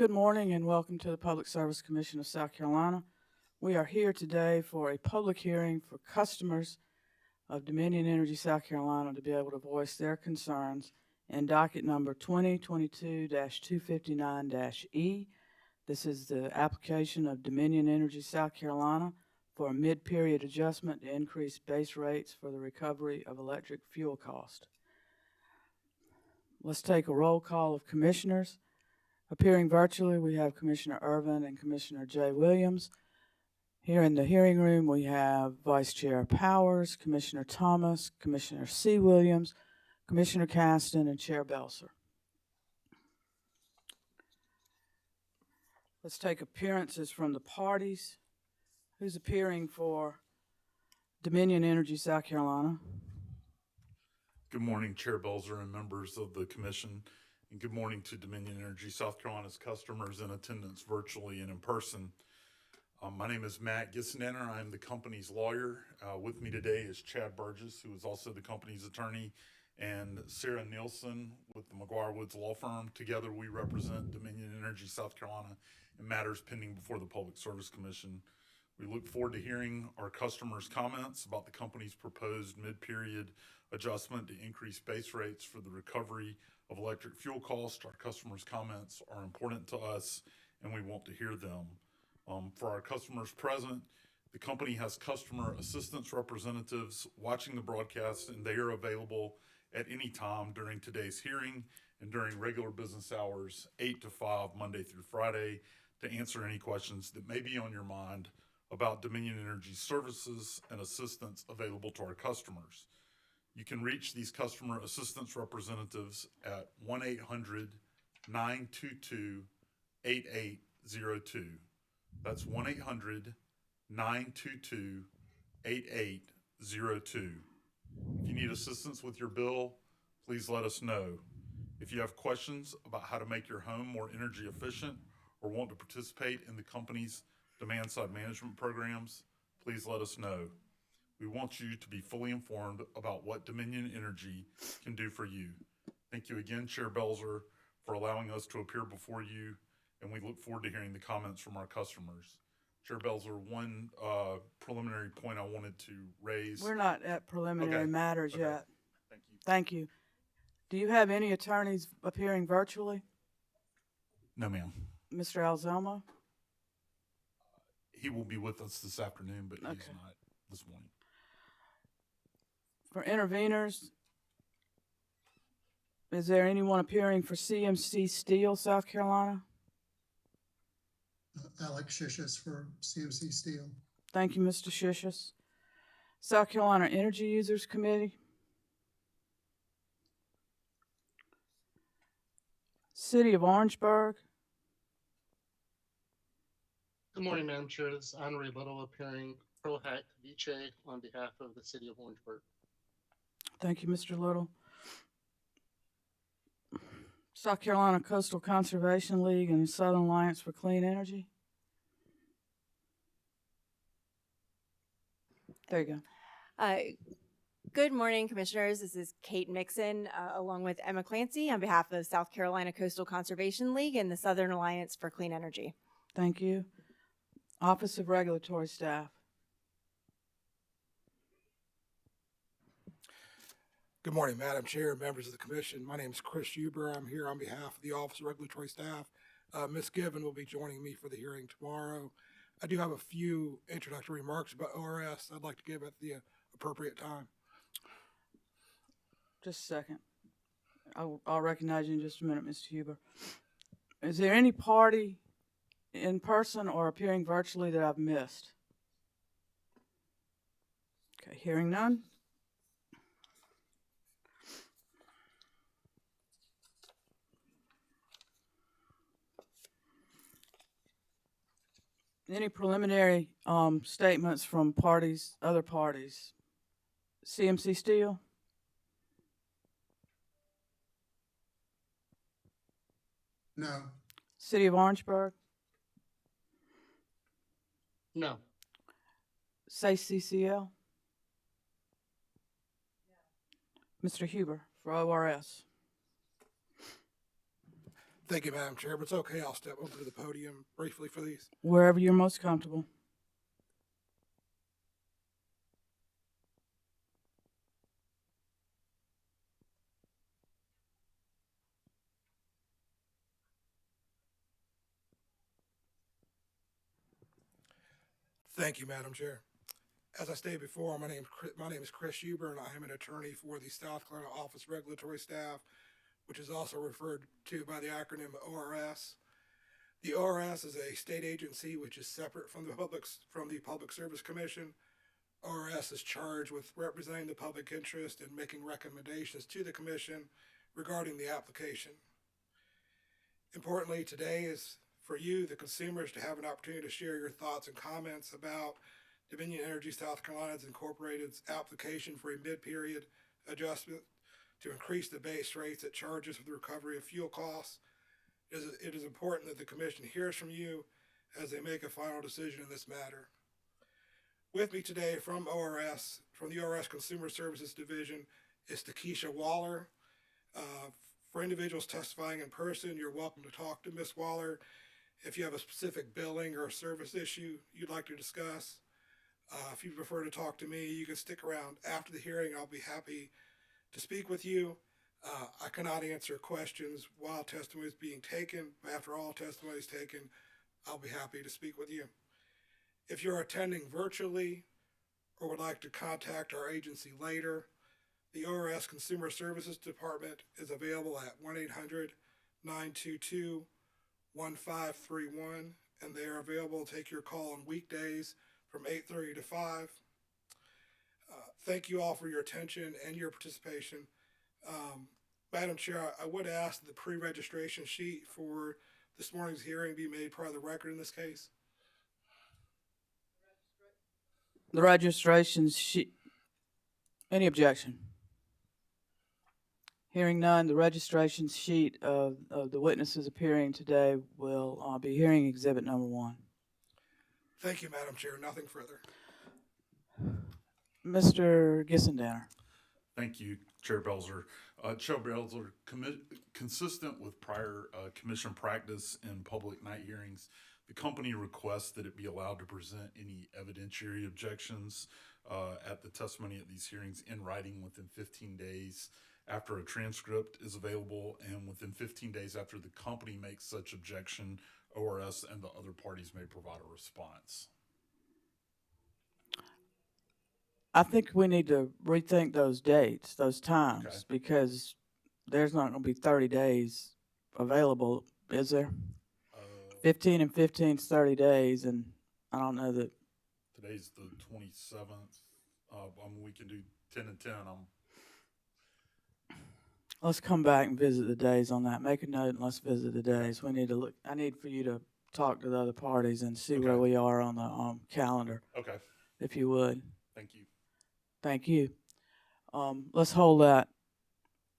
Good morning and welcome to the Public Service Commission of South Carolina. We are here today for a public hearing for customers of Dominion Energy South Carolina to be able to voice their concerns in docket number 2022-259-E. This is the application of Dominion Energy South Carolina for a mid-period adjustment to increase base rates for the recovery of electric fuel cost. Let's take a roll call of commissioners. Appearing virtually, we have Commissioner Irvin and Commissioner Jay Williams. Here in the hearing room, we have Vice Chair Powers, Commissioner Thomas, Commissioner C. Williams, Commissioner Caston, and Chair Belser. Let's take appearances from the parties. Who's appearing for Dominion Energy South Carolina? Good morning, Chair Belser and members of the Commission. And good morning to Dominion Energy South Carolina's customers in attendance virtually and in person. My name is Matt Gissendanner. I'm the company's lawyer. With me today is Chad Burgess, who is also the company's attorney, and Sarah Nielsen with the McGuire Woods Law Firm. Together, we represent Dominion Energy South Carolina in matters pending before the Public Service Commission. We look forward to hearing our customers' comments about the company's proposed mid-period adjustment to increase base rates for the recovery of electric fuel costs. Our customers' comments are important to us, and we want to hear them. For our customers present, the company has customer assistance representatives watching the broadcast, and they are available at any time during today's hearing and during regular business hours, 8 to 5, Monday through Friday, to answer any questions that may be on your mind about Dominion Energy services and assistance available to our customers. You can reach these customer assistance representatives at 1-800-922-8802. That's 1-800-922-8802. If you need assistance with your bill, please let us know. If you have questions about how to make your home more energy efficient or want to participate in the company's demand-side management programs, please let us know. We want you to be fully informed about what Dominion Energy can do for you. Thank you again, Chair Belser, for allowing us to appear before you, and we look forward to hearing the comments from our customers. Chair Belser, one preliminary point I wanted to raise. We're not at preliminary matters yet. Thank you. Thank you. Do you have any attorneys appearing virtually? No, ma'am. Mr. Alzama? He will be with us this afternoon, but he's not this morning. For interveners, is there anyone appearing for CMC Steel, South Carolina? Alex Shishis for CMC Steel. Thank you, Mr. Shishis. South Carolina Energy Users Committee. City of Orangeburg. Good morning, Madam Chair. This is Henry Little appearing pro hac vice on behalf of the City of Orangeburg. Thank you, Mr. Little. South Carolina Coastal Conservation League and Southern Alliance for Clean Energy. There you go. Good morning, Commissioners. This is Kate Mixon, along with Emma Clancy on behalf of South Carolina Coastal Conservation League and the Southern Alliance for Clean Energy. Thank you. Office of Regulatory Staff. Good morning, Madam Chair, members of the Commission. My name is Chris Huber. I'm here on behalf of the Office of Regulatory Staff. Ms. Given will be joining me for the hearing tomorrow. I do have a few introductory remarks about ORS I'd like to give at the appropriate time. Just a second. I'll recognize you in just a minute, Mr. Huber. Is there any party in person or appearing virtually that I've missed? Okay, hearing none. Any preliminary statements from parties, other parties? CMC Steel? No. City of Orangeburg? No. Say CCL? Mr. Huber for ORS. Thank you, Madam Chair, but it's okay. I'll step over to the podium briefly for these. Wherever you're most comfortable. Thank you, Madam Chair. As I stated before, my name is Chris Huber, and I am an attorney for the South Carolina Office of Regulatory Staff, which is also referred to by the acronym ORS. The ORS is a state agency which is separate from the Public Service Commission. ORS is charged with representing the public interest and making recommendations to the Commission regarding the application. Importantly, today is for you, the consumers, to have an opportunity to share your thoughts and comments about Dominion Energy South Carolina's Incorporated's application for a mid-period adjustment to increase the base rates it charges for the recovery of fuel costs. It is important that the Commission hears from you as they make a final decision in this matter. With me today from the ORS Consumer Services Division, is Takesha Waller. For individuals testifying in person, you're welcome to talk to Ms. Waller if you have a specific billing or service issue you'd like to discuss. If you prefer to talk to me, you can stick around after the hearing. I'll be happy to speak with you. I cannot answer questions while testimony is being taken, but after all testimony is taken, I'll be happy to speak with you. If you're attending virtually or would like to contact our agency later, the ORS Consumer Services Department is available at 1-800-922-1531, and they are available to take your call on weekdays from 8:30 to 5. Thank you all for your attention and your participation. Madam Chair, I would ask that the pre-registration sheet for this morning's hearing be made part of the record in this case. The registration sheet. Any objection? Hearing none, the registration sheet of the witnesses appearing today will be hearing exhibit number 1. Thank you, Madam Chair. Nothing further. Mr. Gissendanner. Thank you, Chair Belzer. Chair Belzer, consistent with prior commission practice in public night hearings, the company requests that it be allowed to present any evidentiary objections at the testimony at these hearings in writing within 15 days after a transcript is available and within 15 days after the company makes such objection. ORS and the other parties may provide a response. I think we need to rethink those dates, those times, Okay. because there's not going to be 30 days available, is there? 15 and 15 is 30 days, and I don't know that. Today's the 27th. We can do 10 and 10. Let's come back and visit the days on that. Make a note and let's visit the days. We need to look. I need for you to talk to the other parties and see where Okay. we are on the calendar, Okay, if you would. thank you. Thank you. Let's hold that.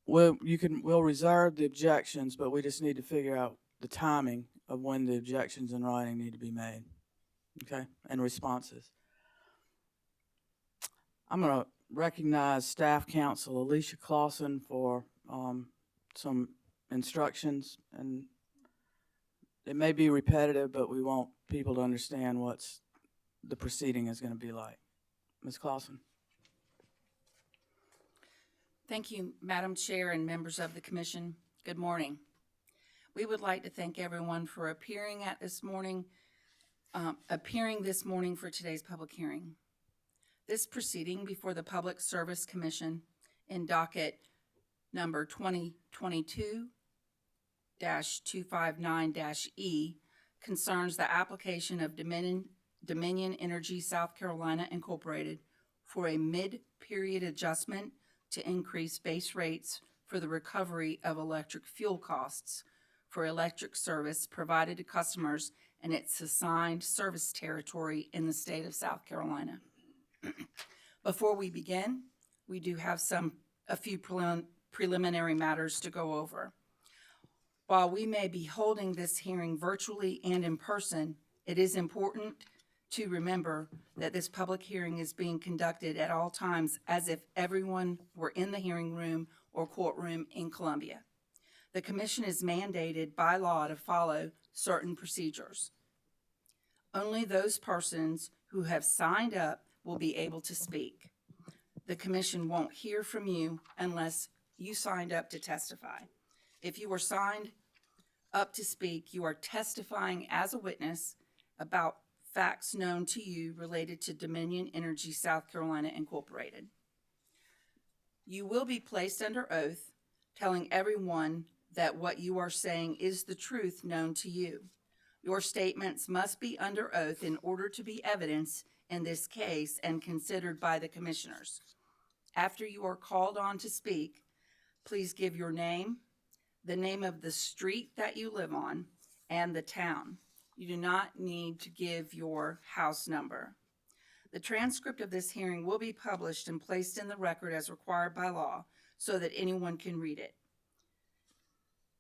We'll reserve the objections, but we just need to figure out the timing of when the objections in writing need to be made. Okay, and responses. I'm going to recognize Staff Counsel Alicia Clausen for some instructions, and it may be repetitive, but we want people to understand what's the proceeding is going to be like. Ms. Clausen. Thank you, Madam Chair and members of the Commission. Good morning. We would like to thank everyone for appearing this morning for today's public hearing. This proceeding before the Public Service Commission in docket number 2022-259-E concerns the application of Dominion Energy South Carolina Incorporated for a mid-period adjustment to increase base rates for the recovery of electric fuel costs for electric service provided to customers in its assigned service territory in the state of South Carolina. Before we begin, we do have a few preliminary matters to go over. While we may be holding this hearing virtually and in person, it is important to remember that this public hearing is being conducted at all times as if everyone were in the hearing room or courtroom in Columbia. The commission is mandated by law to follow certain procedures. Only those persons who have signed up will be able to speak. The commission won't hear from you unless you signed up to testify. If you were signed up to speak, you are testifying as a witness about facts known to you related to Dominion Energy South Carolina Incorporated. You will be placed under oath, telling everyone that what you are saying is the truth known to you. Your statements must be under oath in order to be evidence in this case and considered by the commissioners. After you are called on to speak, please give your name, the name of the street that you live on, and the town. You do not need to give your house number. The transcript of this hearing will be published and placed in the record as required by law so that anyone can read it.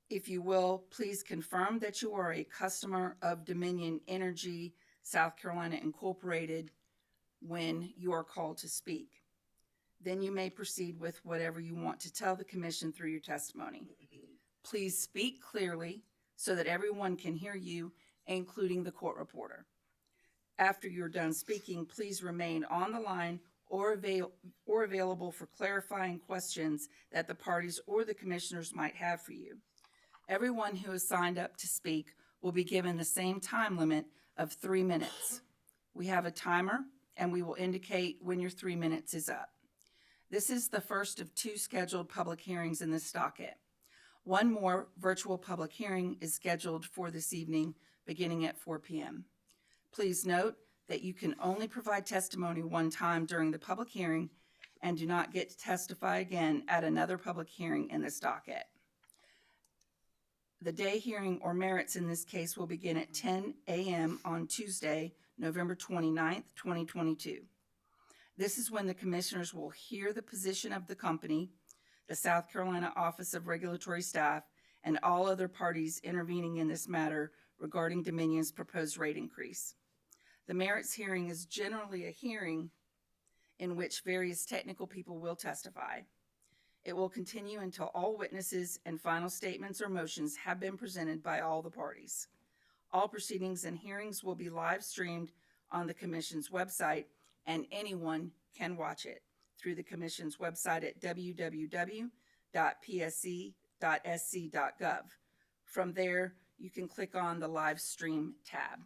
If you will, please confirm that you are a customer of Dominion Energy South Carolina Incorporated when you are called to speak. Then you may proceed with whatever you want to tell the commission through your testimony. Please speak clearly so that everyone can hear you, including the court reporter. After you're done speaking, please remain on the line or available for clarifying questions that the parties or the commissioners might have for you. Everyone who has signed up to speak will be given the same time limit of 3 minutes. We have a timer, and we will indicate when your 3 minutes is up. This is the first of 2 scheduled public hearings in this docket. One more virtual public hearing is scheduled for this evening, beginning at 4 p.m. Please note that you can only provide testimony one time during the public hearing and do not get to testify again at another public hearing in this docket. The day hearing or merits in this case will begin at 10 a.m. on Tuesday, November 29th, 2022. This is when the commissioners will hear the position of the company, the South Carolina Office of Regulatory Staff, and all other parties intervening in this matter regarding Dominion's proposed rate increase. The merits hearing is generally a hearing in which various technical people will testify. It will continue until all witnesses and final statements or motions have been presented by all the parties. All proceedings and hearings will be live streamed on the Commission's website, and anyone can watch it through the Commission's website at www.psc.sc.gov. From there, you can click on the live stream tab.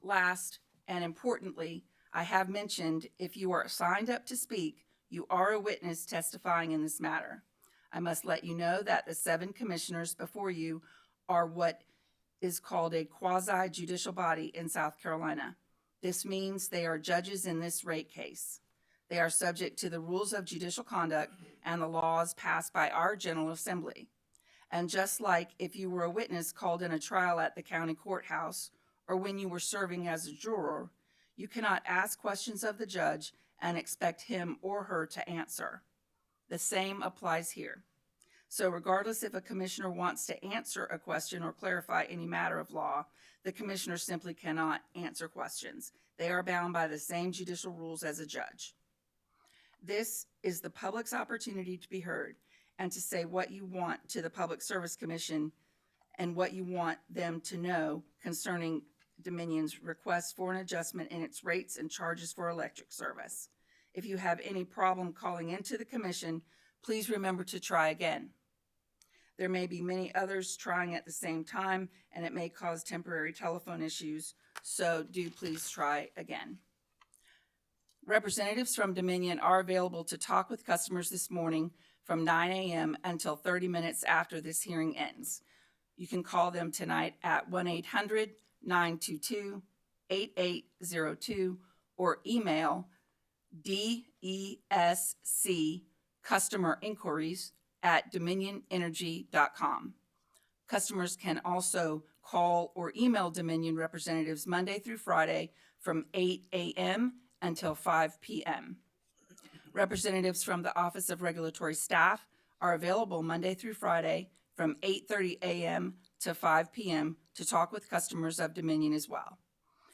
Last, and importantly, I have mentioned if you are signed up to speak, you are a witness testifying in this matter. I must let you know that the 7 commissioners before you are what is called a quasi-judicial body in South Carolina. This means they are judges in this rate case. They are subject to the rules of judicial conduct and the laws passed by our General Assembly. And just like if you were a witness called in a trial at the county courthouse or when you were serving as a juror, you cannot ask questions of the judge and expect him or her to answer. The same applies here. So regardless if a commissioner wants to answer a question or clarify any matter of law, the commissioner simply cannot answer questions. They are bound by the same judicial rules as a judge. This is the public's opportunity to be heard and to say what you want to the Public Service Commission and what you want them to know concerning Dominion's request for an adjustment in its rates and charges for electric service. If you have any problem calling into the commission, please remember to try again. There may be many others trying at the same time, and it may cause temporary telephone issues, so do please try again. Representatives from Dominion are available to talk with customers this morning from 9 a.m. until 30 minutes after this hearing ends. You can call them tonight at 1-800-922-8802 or email DESC customer inquiries at dominionenergy.com. Customers can also call or email Dominion representatives Monday through Friday from 8 a.m. until 5 p.m. Representatives from the Office of Regulatory Staff are available Monday through Friday from 8:30 a.m. to 5 p.m. to talk with customers of Dominion as well.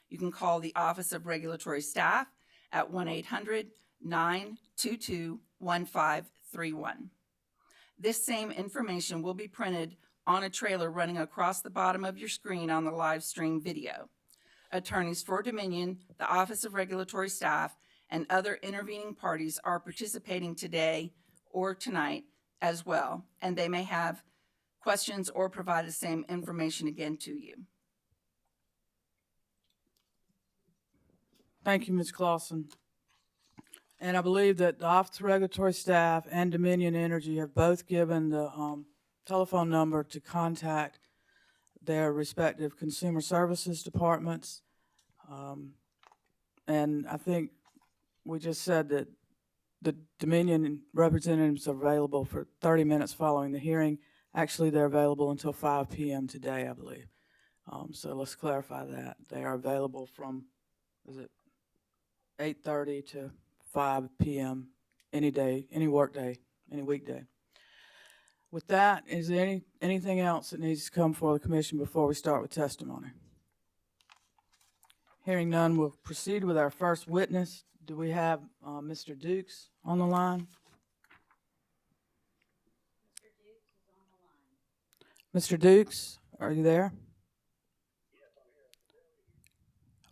You can call the Office of Regulatory Staff at 1-800-922-1531. This same information will be printed on a trailer running across the bottom of your screen on the live stream video. Attorneys for Dominion, the Office of Regulatory Staff, and other intervening parties are participating today or tonight as well, and they may have questions or provide the same information again to you. Thank you, Ms. Clausen. And I believe that the Office of Regulatory Staff and Dominion Energy have both given the telephone number to contact their respective consumer services departments. And I think we just said that the Dominion representatives are available for 30 minutes following the hearing. Actually, they're available until 5 p.m. today, I believe. So let's clarify that. They are available from, is it 8:30 to 5 p.m. any day, any work day, any weekday. With that, is there anything else that needs to come before the commission before we start with testimony? Hearing none, we'll proceed with our first witness. Do we have Mr. Dukes on the line? Mr. Dukes, are you there?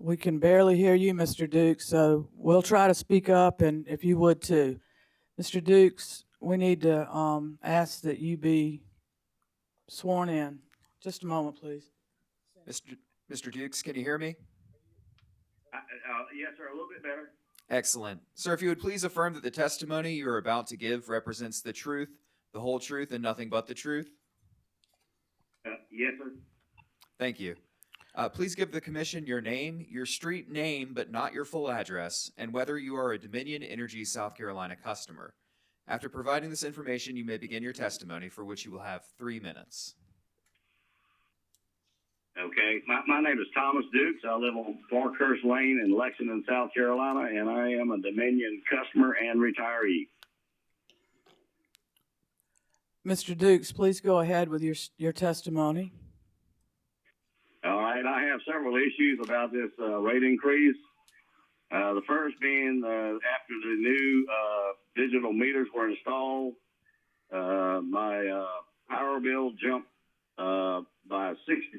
We can barely hear you, Mr. Dukes, so we'll try to speak up, and if you would too. Mr. Dukes, we need to ask that you be sworn in. Just a moment, please. Mr. Dukes, can you hear me? Yes, sir, a little bit better. Excellent. Sir, if you would please affirm that the testimony you are about to give represents the truth, the whole truth, and nothing but the truth. Yes, sir. Thank you. Please give the commission your name, your street name, but not your full address, and whether you are a Dominion Energy South Carolina customer. After providing this information, you may begin your testimony, for which you will have 3 minutes. Okay, my name is Thomas Dukes. I live on Parkhurst Lane in Lexington, South Carolina, and I am a Dominion customer and retiree. Mr. Dukes, please go ahead with your testimony. All right, I have several issues about this rate increase. The first being after the new digital meters were installed, my power bill jumped by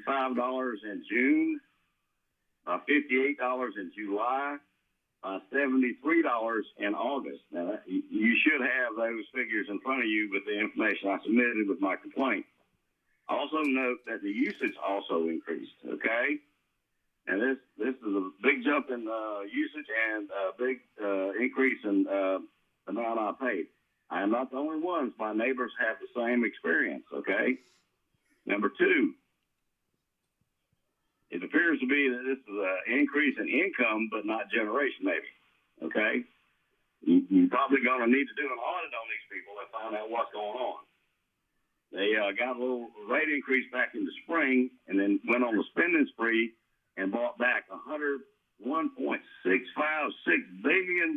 $65 in June, by $58 in July, by $73 in August. Now, you should have those figures in front of you with the information I submitted with my complaint. Also note that the usage also increased, okay? And this is a big jump in usage and a big increase in amount I paid. I am not the only ones. My neighbors have the same experience, okay? Number two, it appears to be that this is an increase in income, but not generation, maybe, okay? You're probably going to need to do an audit on these people and find out what's going on. They got a little rate increase back in the spring and then went on a spending spree and bought back $101.656 billion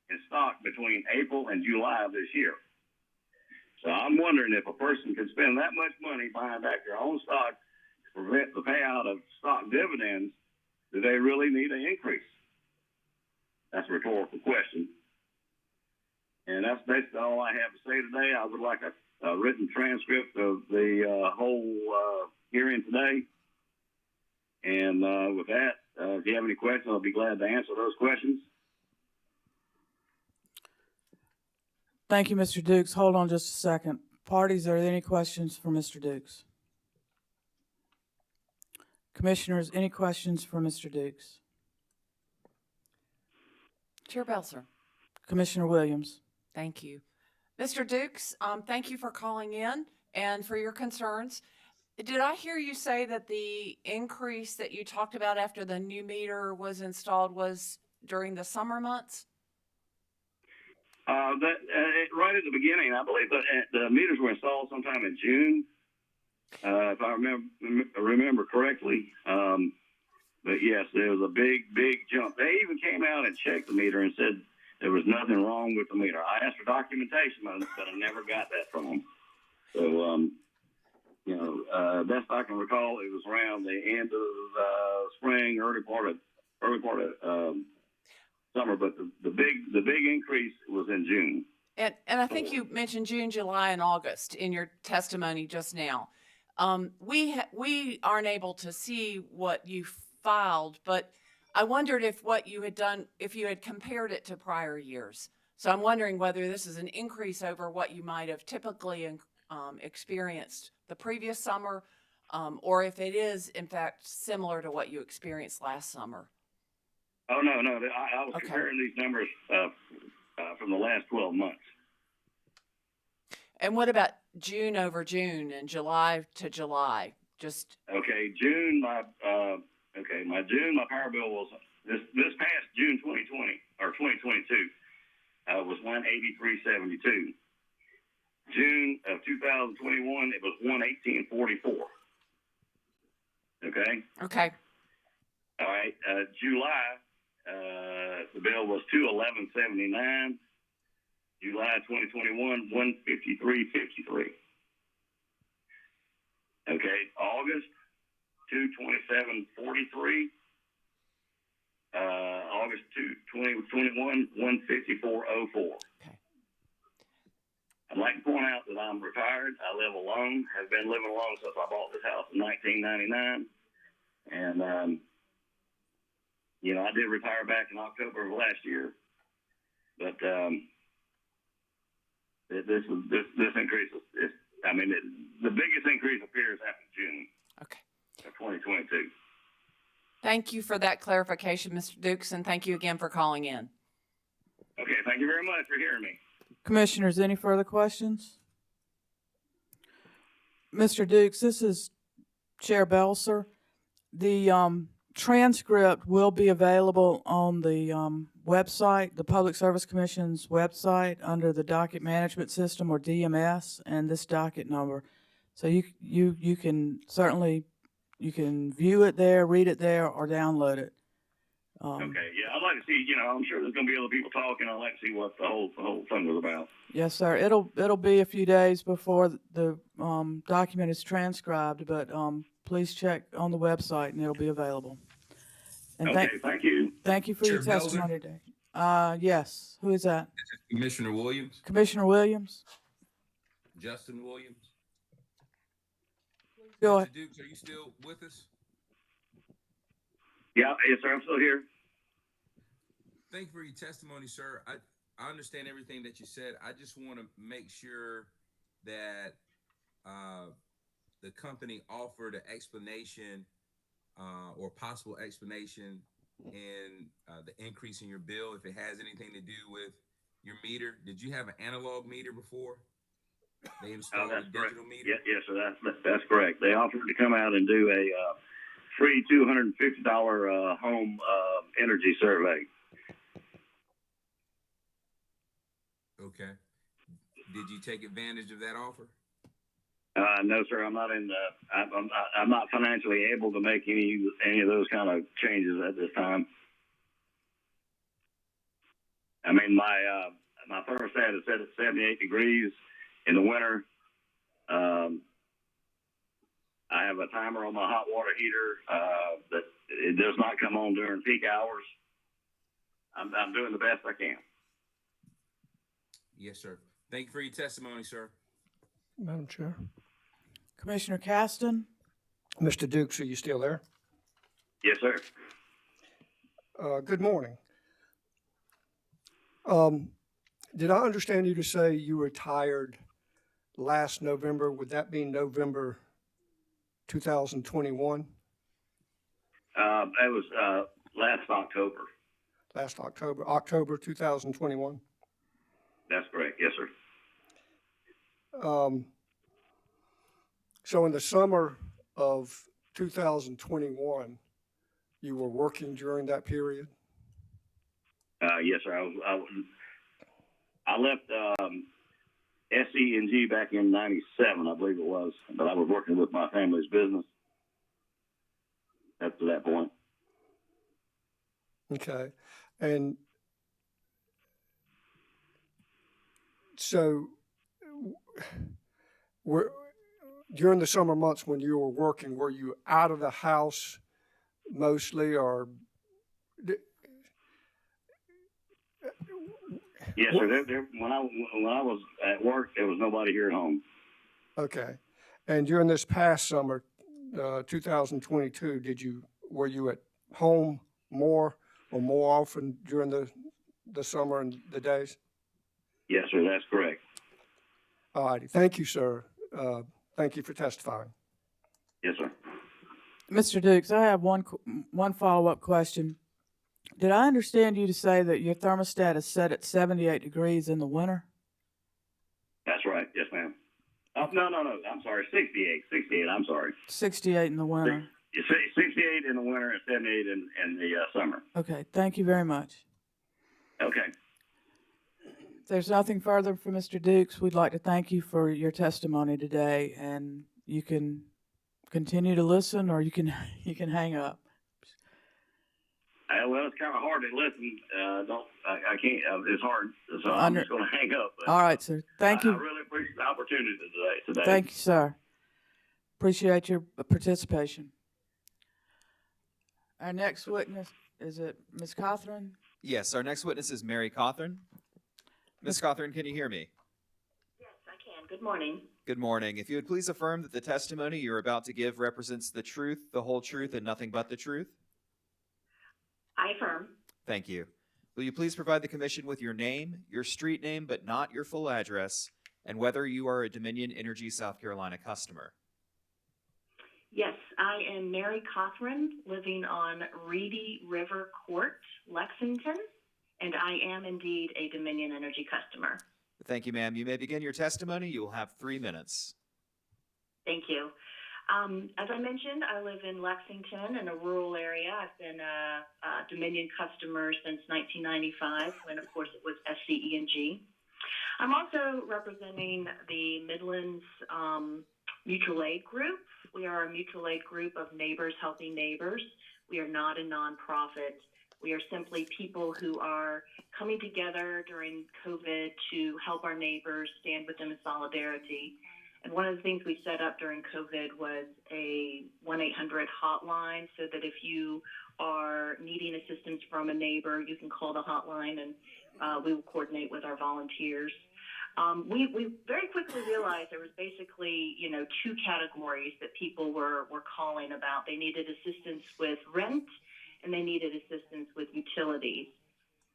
in stock between April and July of this year. So I'm wondering if a person can spend that much money buying back their own stock to prevent the payout of stock dividends, do they really need an increase? That's a rhetorical question. And that's basically all I have to say today. I would like a written transcript of the whole hearing today. And with that, if you have any questions, I'll be glad to answer those questions. Thank you, Mr. Dukes. Hold on just a second. Parties, are there any questions for Mr. Dukes? Commissioners, any questions for Mr. Dukes? Chair Belzer. Commissioner Williams. Thank you. Mr. Dukes, thank you for calling in and for your concerns. Did I hear you say that the increase that you talked about after the new meter was installed was during the summer months? Right at the beginning, I believe the meters were installed sometime in June, if I remember correctly. But yes, there was a big jump. They even came out and checked the meter and said there was nothing wrong with the meter. I asked for documentation, but I never got that from them. So, best I can recall, it was around the end of spring, early part of summer. But the big increase was in June. And I think you mentioned June, July, and August in your testimony just now. We aren't able to see what you filed, but I wondered if what you had done, if you had compared it to prior years. So I'm wondering whether this is an increase over what you might have typically experienced the previous summer, or if it is in fact similar to what you experienced last summer. Oh, no. I was Okay. comparing these numbers from the last 12 months. And what about June over June and July to July? Just Okay, June, my June, my power bill was this past June 2020 or 2022 was 183.72. June of 2021, it was 118.44. Okay. okay. All right. July, the bill was 211.79. July 2021, 153.53. Okay. August, 227.43. August 2021, 154.04. Okay. I'd like to point out that I'm retired. I live alone. Have been living alone since I bought this house in 1999. And, I did retire back in October of last year. But this increase is, the biggest increase appears after June Okay. of 2022. Thank you for that clarification, Mr. Dukes, and thank you again for calling in. Okay, thank you very much for hearing me. Commissioners, any further questions? Mr. Dukes, this is Chair Belser. The transcript will be available on the website, the Public Service Commission's website, under the Docket Management System, or DMS, and this docket number. So you can certainly view it there, read it there, or download it. Okay, yeah, I'd like to see. I'm sure there's going to be other people talking. I'd like to see what the whole thing was about. Yes, sir. It'll be a few days before the document is transcribed, but please check on the website and it'll be available. And Okay, thank you. Thank you for your Chair Belzer? testimony today. Yes. Who is that? Commissioner Williams, Commissioner Williams? Justin Williams. Go Mr. ahead. Dukes, are you still with us? Yeah, yes, sir. I'm still here. Thank you for your testimony, sir. I understand everything that you said. I just want to make sure that the company offered an explanation or possible explanation in the increase in your bill, if it has anything to do with your meter. Did you have an analog meter before? They installed a digital meter? Yes, sir. That's correct. They offered to come out and do a free $250 home energy survey. Okay. Did you take advantage of that offer? No, sir. I'm not I'm not financially able to make any of those kind of changes at this time. My thermostat is set at 78 degrees in the winter. I have a timer on my hot water heater that it does not come on during peak hours. I'm doing the best I can. Yes, sir. Thank you for your testimony, sir. Madam Chair. Commissioner Caston? Mr. Dukes, are you still there? Yes, sir. Good morning. Did I understand you to say you retired last November? Would that be November 2021? It was last October. Last October 2021? That's correct. Yes, sir. So in the summer of 2021, you were working during that period? Yes, sir. I left SE&G back in '97, I believe it was, but I was working with my family's business up to that point. Okay. And so during the summer months when you were working, were you out of the house mostly, or Yes, sir. When I was at work, there was nobody here at home. Okay. And during this past summer, 2022, were you at home more or more often during the summer and the days? Yes, sir. That's correct. All righty. Thank you, sir. Thank you for testifying. Yes, sir. Mr. Dukes, I have one follow-up question. Did I understand you to say that your thermostat is set at 78 degrees in the winter? That's right. Yes, ma'am. Oh, no. I'm sorry. 68. 68. I'm sorry. 68 in the winter. 68 in the winter and 78 in the summer. Okay, thank you very much. Okay. If there's nothing further for Mr. Dukes, we'd like to thank you for your testimony today, and you can continue to listen, or you can hang up. Well, it's kind of hard to listen. I can't. It's hard, so I'm just going to hang up. But, all right, sir. Thank you. I really appreciate the opportunity today. Thank you, sir. Appreciate your participation. Our next witness, is it Ms. Cawthorn? Yes, our next witness is Mary Cawthorn. Ms. Cawthorn, can you hear me? Yes, I can. Good morning. Good morning. If you would please affirm that the testimony you're about to give represents the truth, the whole truth, and nothing but the truth. I affirm. Thank you. Will you please provide the commission with your name, your street name, but not your full address, and whether you are a Dominion Energy South Carolina customer? Yes, I am Mary Cawthorn, living on Reedy River Court, Lexington, and I am indeed a Dominion Energy customer. Thank you, ma'am. You may begin your testimony. You will have 3 minutes. Thank you. As I mentioned, I live in Lexington in a rural area. I've been a Dominion customer since 1995, when, of course, it was SCE&G. I'm also representing the Midlands Mutual Aid Group. We are a mutual aid group of neighbors helping neighbors. We are not a nonprofit. We are simply people who are coming together during COVID to help our neighbors, stand with them in solidarity. And one of the things we set up during COVID was a 1-800 hotline, so that if you are needing assistance from a neighbor, you can call the hotline, and we will coordinate with our volunteers. We very quickly realized there was basically, 2 categories that people were calling about. They needed assistance with rent, and they needed assistance with utilities.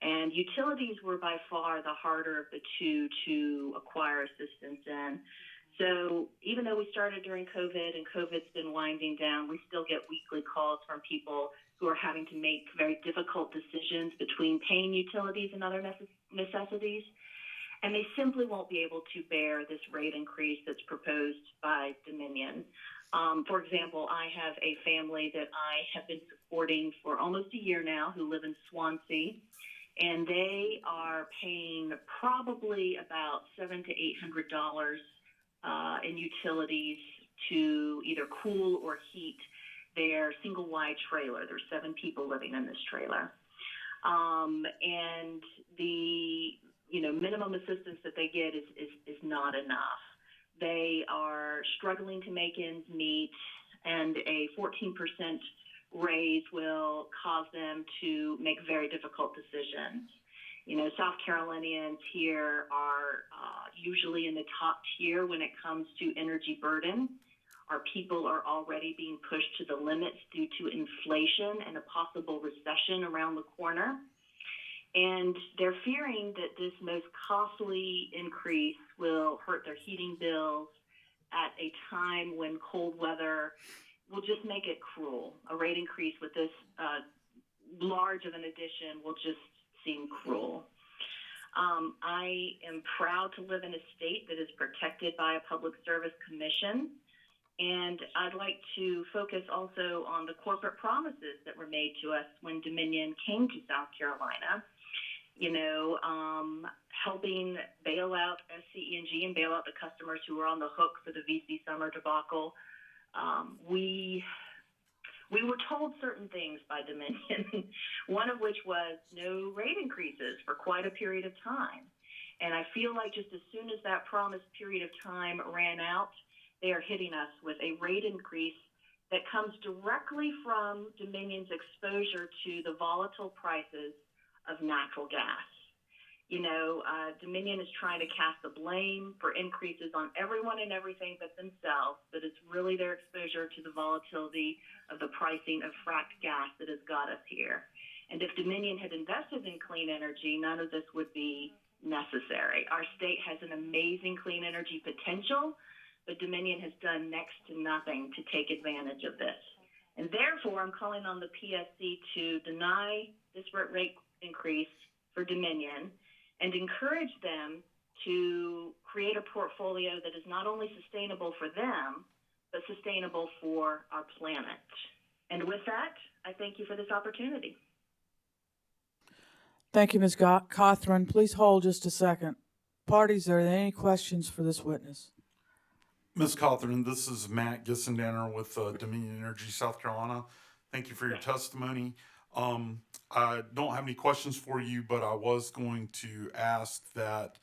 And utilities were by far the harder of the two to acquire assistance in. So even though we started during COVID and COVID's been winding down, we still get weekly calls from people who are having to make very difficult decisions between paying utilities and other necessities. And they simply won't be able to bear this rate increase that's proposed by Dominion. For example, I have a family that I have been supporting for almost a year now who live in Swansea, and they are paying probably about $700 to $800 in utilities to either cool or heat their single-wide trailer. There's 7 people living in this trailer. And the minimum assistance that they get is not enough. They are struggling to make ends meet, and a 14% raise will cause them to make very difficult decisions. South Carolinians here are usually in the top tier when it comes to energy burden. Our people are already being pushed to the limits due to inflation and a possible recession around the corner. And they're fearing that this most costly increase will hurt their heating bills at a time when cold weather will just make it cruel. A rate increase with this large of an addition will just seem cruel. I am proud to live in a state that is protected by a public service commission. And I'd like to focus also on the corporate promises that were made to us when Dominion came to South Carolina. Helping bail out SCE&G and bail out the customers who were on the hook for the VC summer debacle. We were told certain things by Dominion, one of which was no rate increases for quite a period of time. And I feel like just as soon as that promised period of time ran out, they are hitting us with a rate increase that comes directly from Dominion's exposure to the volatile prices of natural gas. Dominion is trying to cast the blame for increases on everyone and everything but themselves, but it's really their exposure to the volatility of the pricing of fracked gas that has got us here. And if Dominion had invested in clean energy, none of this would be necessary. Our state has an amazing clean energy potential, but Dominion has done next to nothing to take advantage of this. And therefore, I'm calling on the PSC to deny this rate increase for Dominion and encourage them to create a portfolio that is not only sustainable for them, but sustainable for our planet. And with that, I thank you for this opportunity. Thank you, Ms. Cothran. Please hold just a second. Parties, are there any questions for this witness? Ms. Cothran, this is Matt Gissendanner with Dominion Energy South Carolina. Thank you for your testimony. I don't have any questions for you, but I was going to ask that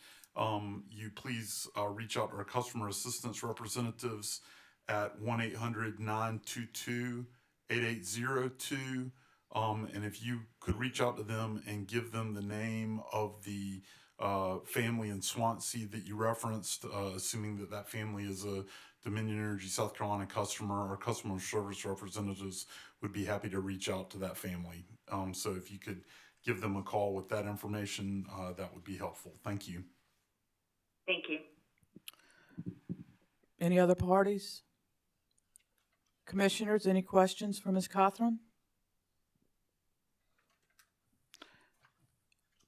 you please reach out to our customer assistance representatives at 1-800-922-8802. And if you could reach out to them and give them the name of the family in Swansea that you referenced, assuming that that family is a Dominion Energy South Carolina customer, our customer service representatives would be happy to reach out to that family. So if you could give them a call with that information, that would be helpful. Thank you. Thank you. Any other parties? Commissioners, any questions for Ms. Cothran?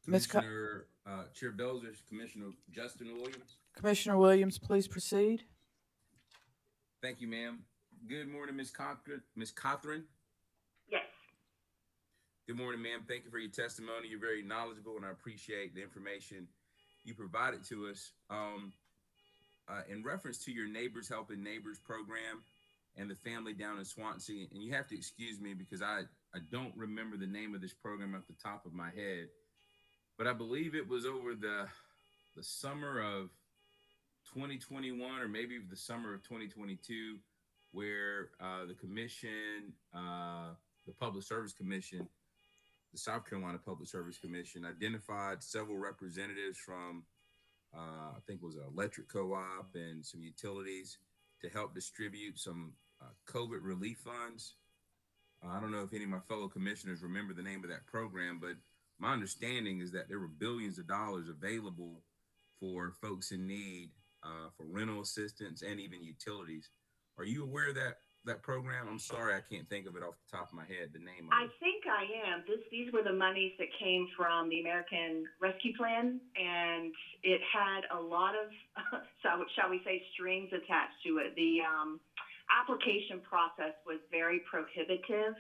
Commissioner Chair Belzer, Commissioner Justin Williams. Commissioner Williams, please proceed. Thank you, ma'am. Good morning, Ms. Cothran. Ms. Cothran. Yes. Good morning, ma'am. Thank you for your testimony. You're very knowledgeable, and I appreciate the information you provided to us. In reference to your Neighbors Helping Neighbors program and the family down in Swansea, and you have to excuse me because I don't remember the name of this program off the top of my head, but I believe it was over the summer of 2021 or maybe the summer of 2022 where the commission, the Public Service Commission, the South Carolina Public Service Commission identified several representatives from I think it was an electric co-op and some utilities to help distribute some COVID relief funds. I don't know if any of my fellow commissioners remember the name of that program, but my understanding is that there were billions of dollars available for folks in need for rental assistance and even utilities. Are you aware of that program? I'm sorry, I can't think of it off the top of my head, the name of I it. think I am. These were the monies that came from the American Rescue Plan, and it had a lot of, shall we say, strings attached to it. The application process was very prohibitive,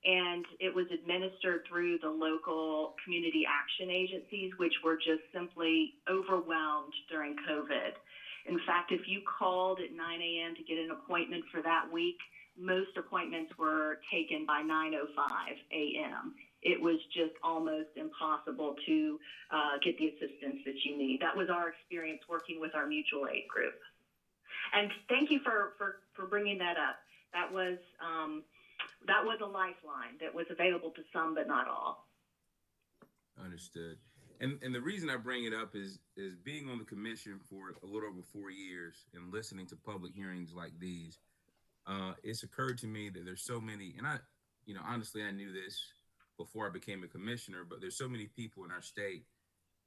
and it was administered through the local community action agencies, which were just simply overwhelmed during COVID. In fact, if you called at 9 a.m. to get an appointment for that week, most appointments were taken by 9:05 a.m. It was just almost impossible to get the assistance that you need. That was our experience working with our mutual aid group. And thank you for bringing that up. That was a lifeline that was available to some, but not all. Understood. And the reason I bring it up is being on the commission for a little over 4 years and listening to public hearings like these. It's occurred to me that there's so many, and honestly, I knew this before I became a commissioner, but there's so many people in our state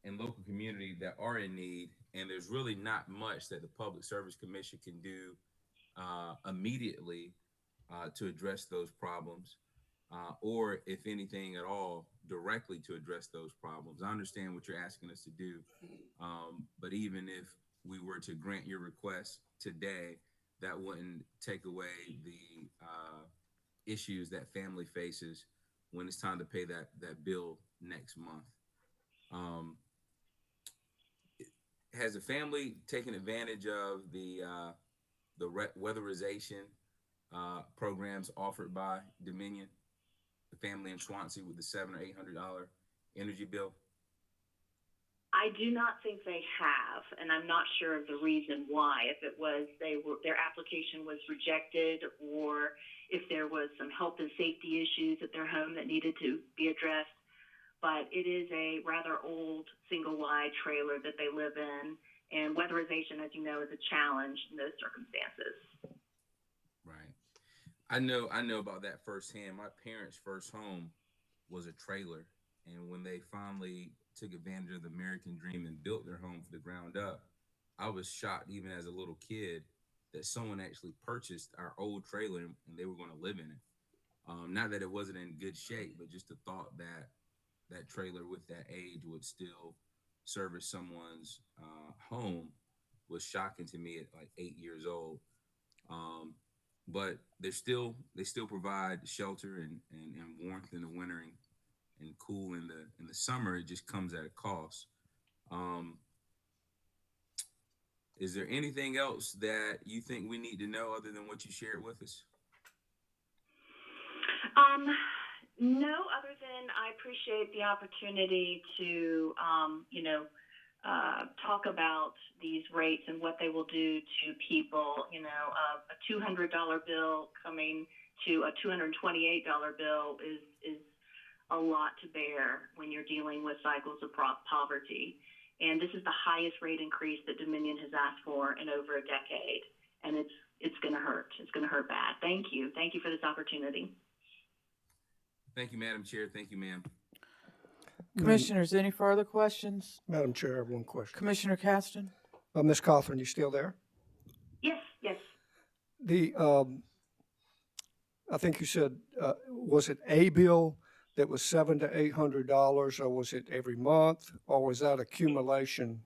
and local community that are in need, and there's really not much that the Public Service Commission can do immediately to address those problems, or if anything at all, directly to address those problems. I understand what you're asking us to do, but even if we were to grant your request today, that wouldn't take away the issues that family faces when it's time to pay that bill next month. Has the family taken advantage of the weatherization programs offered by Dominion, the family in Swansea with the $700 or $800 energy bill? I do not think they have, and I'm not sure of the reason why. If it was their application was rejected, or if there was some health and safety issues at their home that needed to be addressed. but it is a rather old single-wide trailer that they live in, and weatherization, as you know, is a challenge in those circumstances. Right. I know about that firsthand. My parents' first home was a trailer, and when they finally took advantage of the American dream and built their home from the ground up, I was shocked even as a little kid that someone actually purchased our old trailer and they were going to live in it. Not that it wasn't in good shape, but just the thought that that trailer with that age would still service someone's home was shocking to me at like 8 years old. But they still provide shelter and warmth in the winter and cool in the summer. It just comes at a cost. Is there anything else that you think we need to know other than what you shared with us? No, other than I appreciate the opportunity to, talk about these rates and what they will do to people. A $200 bill coming to a $228 bill is a lot to bear when you're dealing with cycles of poverty. And this is the highest rate increase that Dominion has asked for in over a decade. And it's going to hurt. It's going to hurt bad. Thank you. Thank you for this opportunity. Thank you, Madam Chair. Thank you, ma'am. Commissioners, any further questions? Madam Chair, I have one question. Commissioner Caston? Ms. Cawthorn, you still there? Yes, yes. I think you said, was it a bill that was $700 to $800, or was it every month, or was that accumulation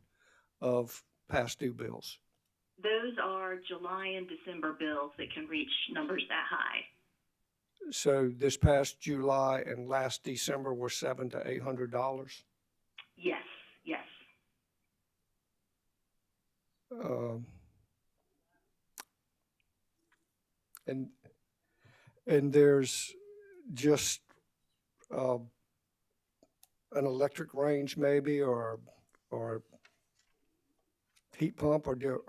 of past due bills? Those are July and December bills that can reach numbers that high. So this past July and last December were $700 to $800? Yes, yes. And there's just an electric range maybe, or heat pump, or do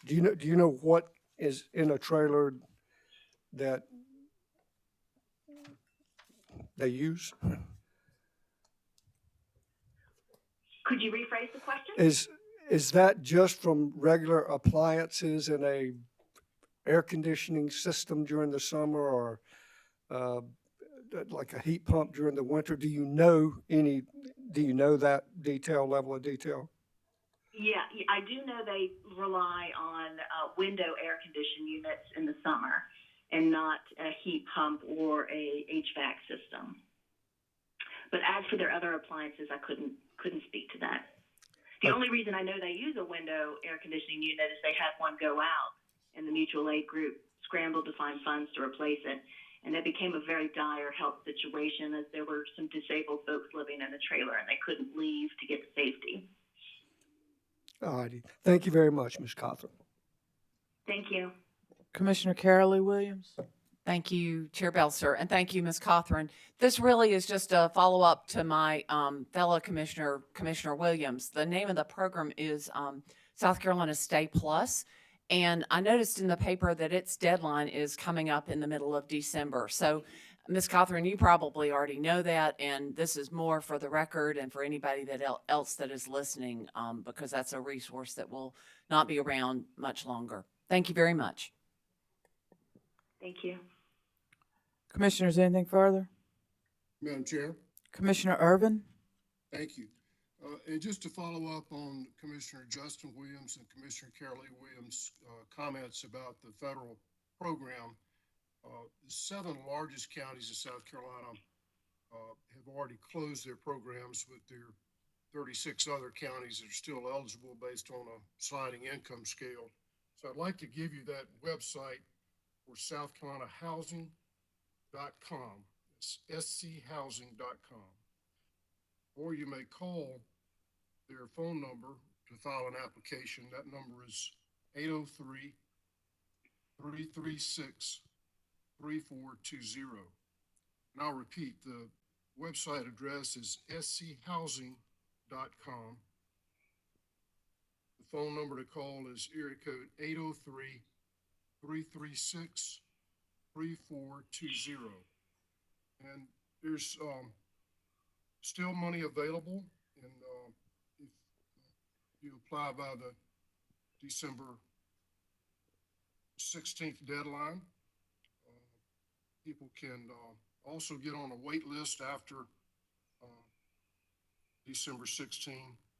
you know what is in a trailer that they use? Could you rephrase the question? Is that just from regular appliances in a air conditioning system during the summer, or like a heat pump during the winter? Do you know that level of detail? Yeah, I do know they rely on window air conditioning units in the summer and not a heat pump or a HVAC system. But as for their other appliances, I couldn't speak to that. The only reason I know they use a window air conditioning unit is they had one go out, and the mutual aid group scrambled to find funds to replace it. And it became a very dire health situation, as there were some disabled folks living in the trailer and they couldn't leave to get to safety. All righty. Thank you very much, Ms. Cawthorn. Thank you. Commissioner Carolee Williams? Thank you, Chair Belser, and thank you, Ms. Cawthorn. This really is just a follow-up to my fellow commissioner, Commissioner Williams. The name of the program is South Carolina Stay Plus, and I noticed in the paper that its deadline is coming up in the middle of December. So, Ms. Cawthorn, you probably already know that, and this is more for the record and for anybody that else that is listening, because that's a resource that will not be around much longer. Thank you very much. Thank you. Commissioners, anything further? Madam Chair, Commissioner Irvin? thank you. And just to follow up on Commissioner Justin Williams and Commissioner Carolee Williams' comments about the federal program, the 7 largest counties in South Carolina have already closed their programs, with their 36 other counties that are still eligible based on a sliding income scale. So I'd like to give you that website for SouthCarolinaHousing.com. It's schousing.com. Or you may call their phone number to file an application. That number is 803-336-3420. And I'll repeat, the website address is schousing.com. The phone number to call is area code 803-336-3420. And there's still money available, and if you apply by the December 16th deadline, people can also get on a wait list after December 16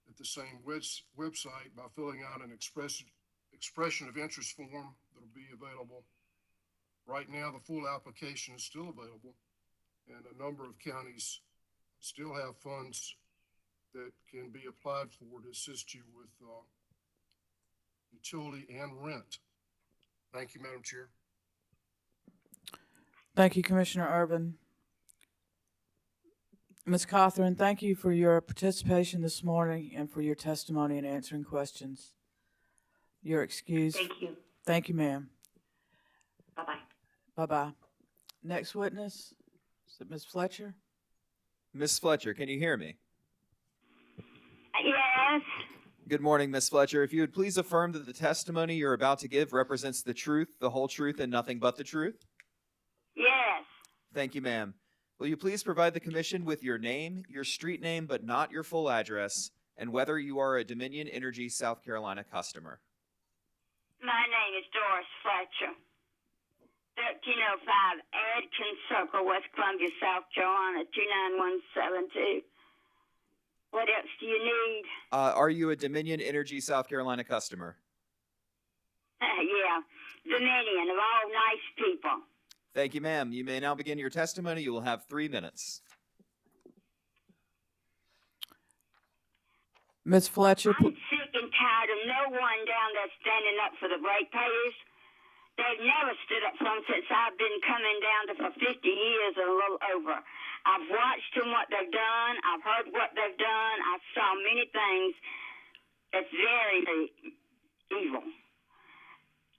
at the same website by filling out an expression of interest form that'll be available. Right now, the full application is still available, and a number of counties still have funds that can be applied for to assist you with utility and rent. Thank you, Madam Chair. Thank you, Commissioner Urban. Ms. Cothran, thank you for your participation this morning and for your testimony and answering questions. You're excused. Thank you. Thank you, ma'am. Bye-bye. Bye-bye. Next witness, is it Ms. Fletcher? Miss Fletcher, can you hear me? Yes. Good morning, Miss Fletcher. If you would please affirm that the testimony you're about to give represents the truth, the whole truth, and nothing but the truth? Yes. Thank you, ma'am. Will you please provide the commission with your name, your street name, but not your full address, and whether you are a Dominion Energy South Carolina customer? My name is Doris Fletcher. 1305 Adkins Circle, West Columbia, South Carolina, 29172. What else do you need? Are you a Dominion Energy South Carolina customer? Yeah, Dominion, of all nice people. Thank you, ma'am. You may now begin your testimony. You will have 3 minutes. Ms. Fletcher, I'm sick and tired of no one down there standing up for the ratepayers. They've never stood up for them since I've been coming down to for 50 years or a little over. I've watched them, what they've done. I've heard what they've done. I saw many things that's very evil.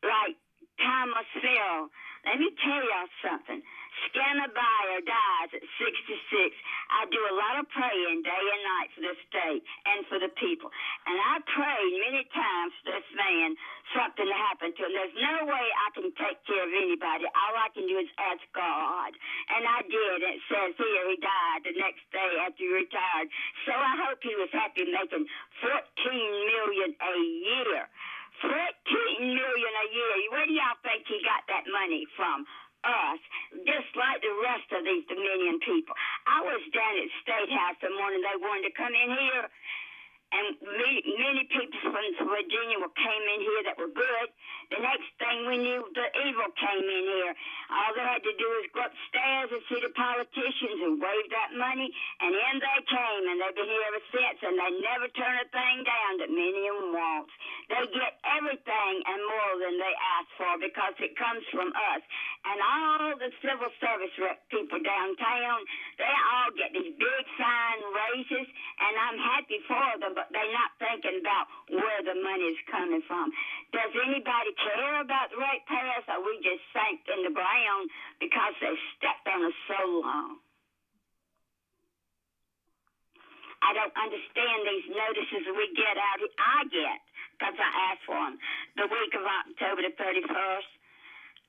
Like Thomas Phil. Let me tell y'all something. Scanner Buyer dies at 66. I do a lot of praying day and night for the state and for the people. And I prayed many times for this man, something to happen to him. There's no way I can take care of anybody. All I can do is ask God. And I did. It says here he died the next day after he retired. So I hope he was happy making $14 million a year. $14 million a year. Where do y'all think he got that money from? Us, just like the rest of these Dominion people. I was down at State House the morning they wanted to come in here, and many people from Virginia came in here that were good. The next thing we knew, the evil came in here. All they had to do was go upstairs and see the politicians and wave that money, and in they came, and they've been here ever since, and they never turn a thing down that Dominion wants. They get everything and more than they ask for because it comes from us. And all the civil service people downtown, they all get these big fine raises, and I'm happy for them, but they're not thinking about where the money's coming from. Does anybody care about the ratepayers, or we just sank in the ground because they stepped on us so long? I don't understand these notices we get out here. I get, because I asked for them, the week of October the 31st.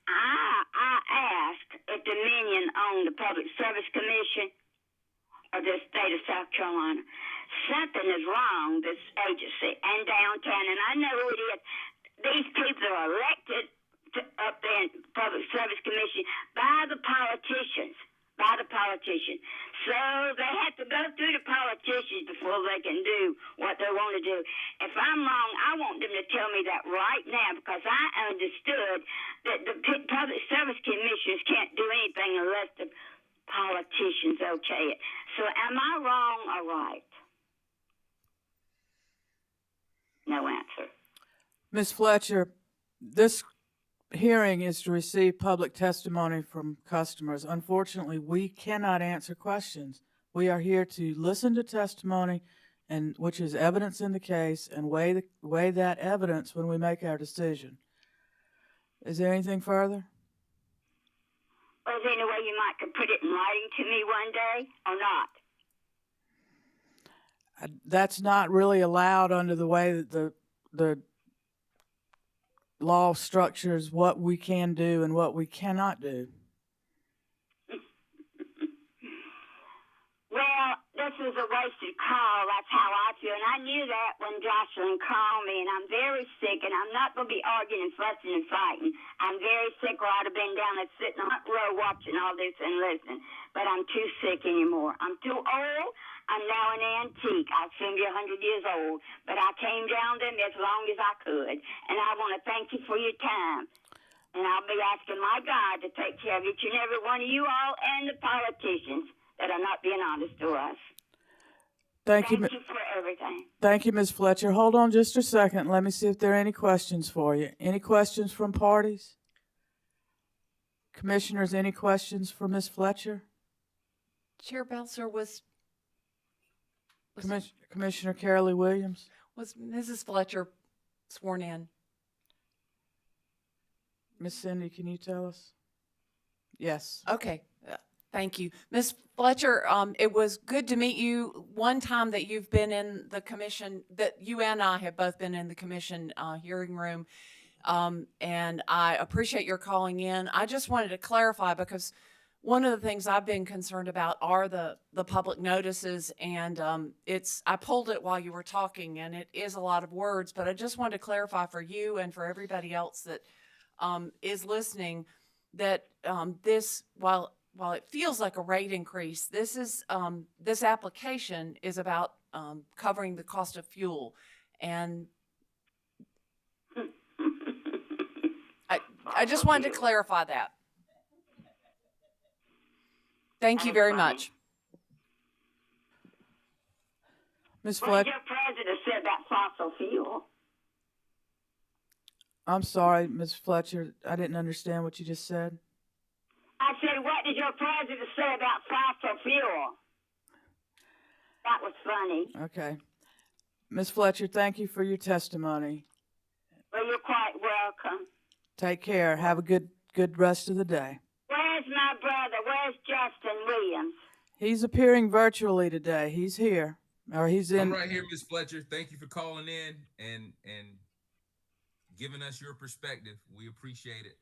I asked if Dominion owned the Public Service Commission of the state of South Carolina. Something is wrong, this agency and downtown, and I know who it is. These people are elected up there in Public Service Commission by the politicians. So they have to go through the politicians before they can do what they want to do. If I'm wrong, I want them to tell me that right now, because I understood that the Public Service Commissioners can't do anything unless the politicians okay it. So am I wrong or right? No answer. Ms. Fletcher, this hearing is to receive public testimony from customers. Unfortunately, we cannot answer questions. We are here to listen to testimony, and which is evidence in the case, and weigh that evidence when we make our decision. Is there anything further? Well, is there any way you might could put it in writing to me one day, or not? That's not really allowed under the way that the law structures what we can do and what we cannot do. Well, this this is a wasted call. That's how I feel. And I knew that when Jocelyn called me, and I'm very sick, and I'm not going to be arguing and fussing and fighting. I'm very sick, or I'd have been down there sitting on the row watching all this and listening. But I'm too sick anymore. I'm too old. I'm now an antique. I'll soon be 100 years old. But I came down there as long as I could. And I want to thank you for your time. And I'll be asking my God to take care of each and every one of you all and the politicians that are not being honest to us. Thank you for everything. Thank you, Ms. Fletcher. Hold on just a second. Let me see if there are any questions for you. Any questions from parties? Commissioners, any questions for Ms. Fletcher? Chair Belzer, Commissioner Carolee Williams? was Mrs. Fletcher sworn in? Ms. Cindy, can you tell us? Yes. Okay. Thank you. Ms. Fletcher, it was good to meet you. One time that you've been in the commission, that you and I have both been in the commission hearing room, and I appreciate your calling in. I just wanted to clarify, because one of the things I've been concerned about are the public notices, and I pulled it while you were talking, and it is a lot of words, but I just wanted to clarify for you and for everybody else that is listening that this, while it feels like a rate increase, this application is about covering the cost of fuel, and I just wanted to clarify that. Thank you very much. Ms. Well, Fletcher. your president said about fossil fuel. I'm sorry, Ms. Fletcher. I didn't understand what you just said. I said, what did your president say about fossil fuel? That was funny. Okay. Ms. Fletcher, thank you for your testimony. Well, you're quite welcome. Take care. Have a good rest of the day. Where's my brother? Where's Justin Williams? He's appearing virtually today. He's here. Or he's in. I'm right here, Ms. Fletcher. Thank you for calling in and giving us your perspective. We appreciate it.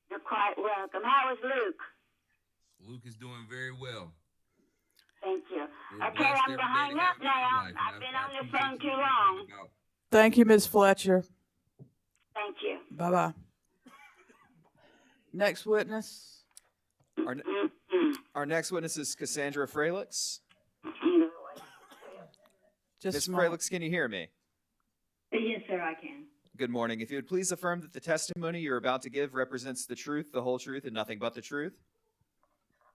You're quite welcome. How is Luke? Luke is doing very well. Thank you. We're Okay, blessed I'm every going to day hang to have up you in our now. life, I've and been I on the appreciate phone you too thinking long. about- Thank you, Ms. Fletcher. Thank you. Bye-bye. Next witness. Our next witness is Cassandra Fralix. Ms. Fralix, can you hear me? Yes, sir, I can. Good morning. If you would please affirm that the testimony you're about to give represents the truth, the whole truth, and nothing but the truth.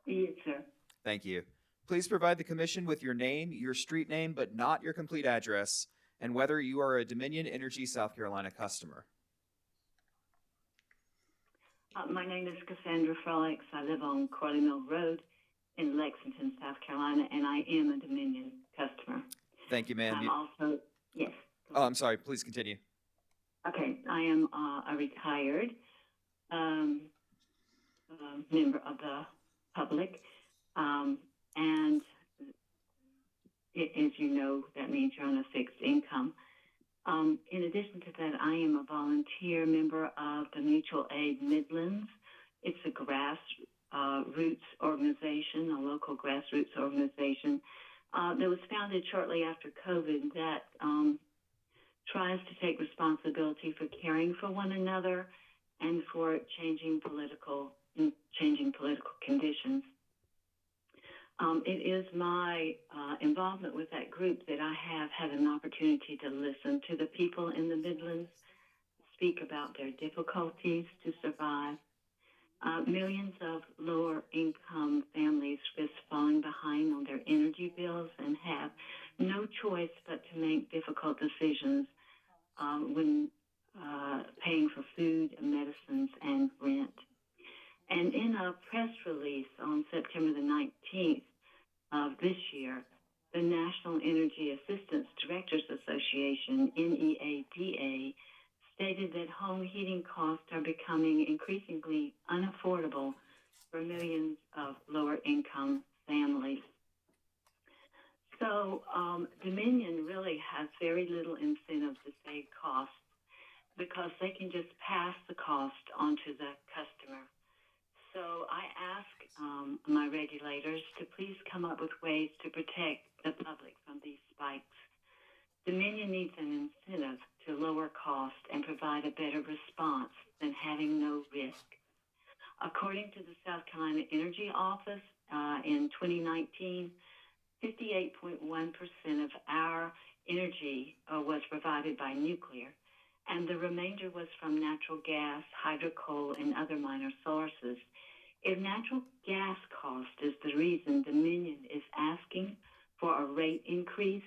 Yes, sir. Thank you. Please provide the commission with your name, your street name, but not your complete address, and whether you are a Dominion Energy South Carolina customer. My name is Cassandra Frelix. I live on Corley Mill Road in Lexington, South Carolina, and I am a Dominion customer. Thank you, ma'am. I'm also, yes. Oh, I'm sorry. Please continue. Okay, I am a retired member of the public, and as you know, that means you're on a fixed income. In addition to that, I am a volunteer member of the Mutual Aid Midlands. It's a grassroots organization, a local grassroots organization that was founded shortly after COVID that tries to take responsibility for caring for one another and for changing political conditions. It is my involvement with that group that I have had an opportunity to listen to the people in the Midlands speak about their difficulties to survive. Millions of lower-income families risk falling behind on their energy bills and have no choice but to make difficult decisions when paying for food, medicines, and rent. And in a press release on September the 19th of this year, the National Energy Assistance Directors Association, NEADA, stated that home heating costs are becoming increasingly unaffordable for millions of lower-income families. So Dominion really has very little incentive to save costs because they can just pass the cost onto the customer. So I ask my regulators to please come up with ways to protect the public from these spikes. Dominion needs an incentive to lower cost and provide a better response than having no risk. According to the South Carolina Energy Office, in 2019, 58.1% of our energy was provided by nuclear, and the remainder was from natural gas, hydrocoal, and other minor sources. If natural gas cost is the reason Dominion is asking for a rate increase,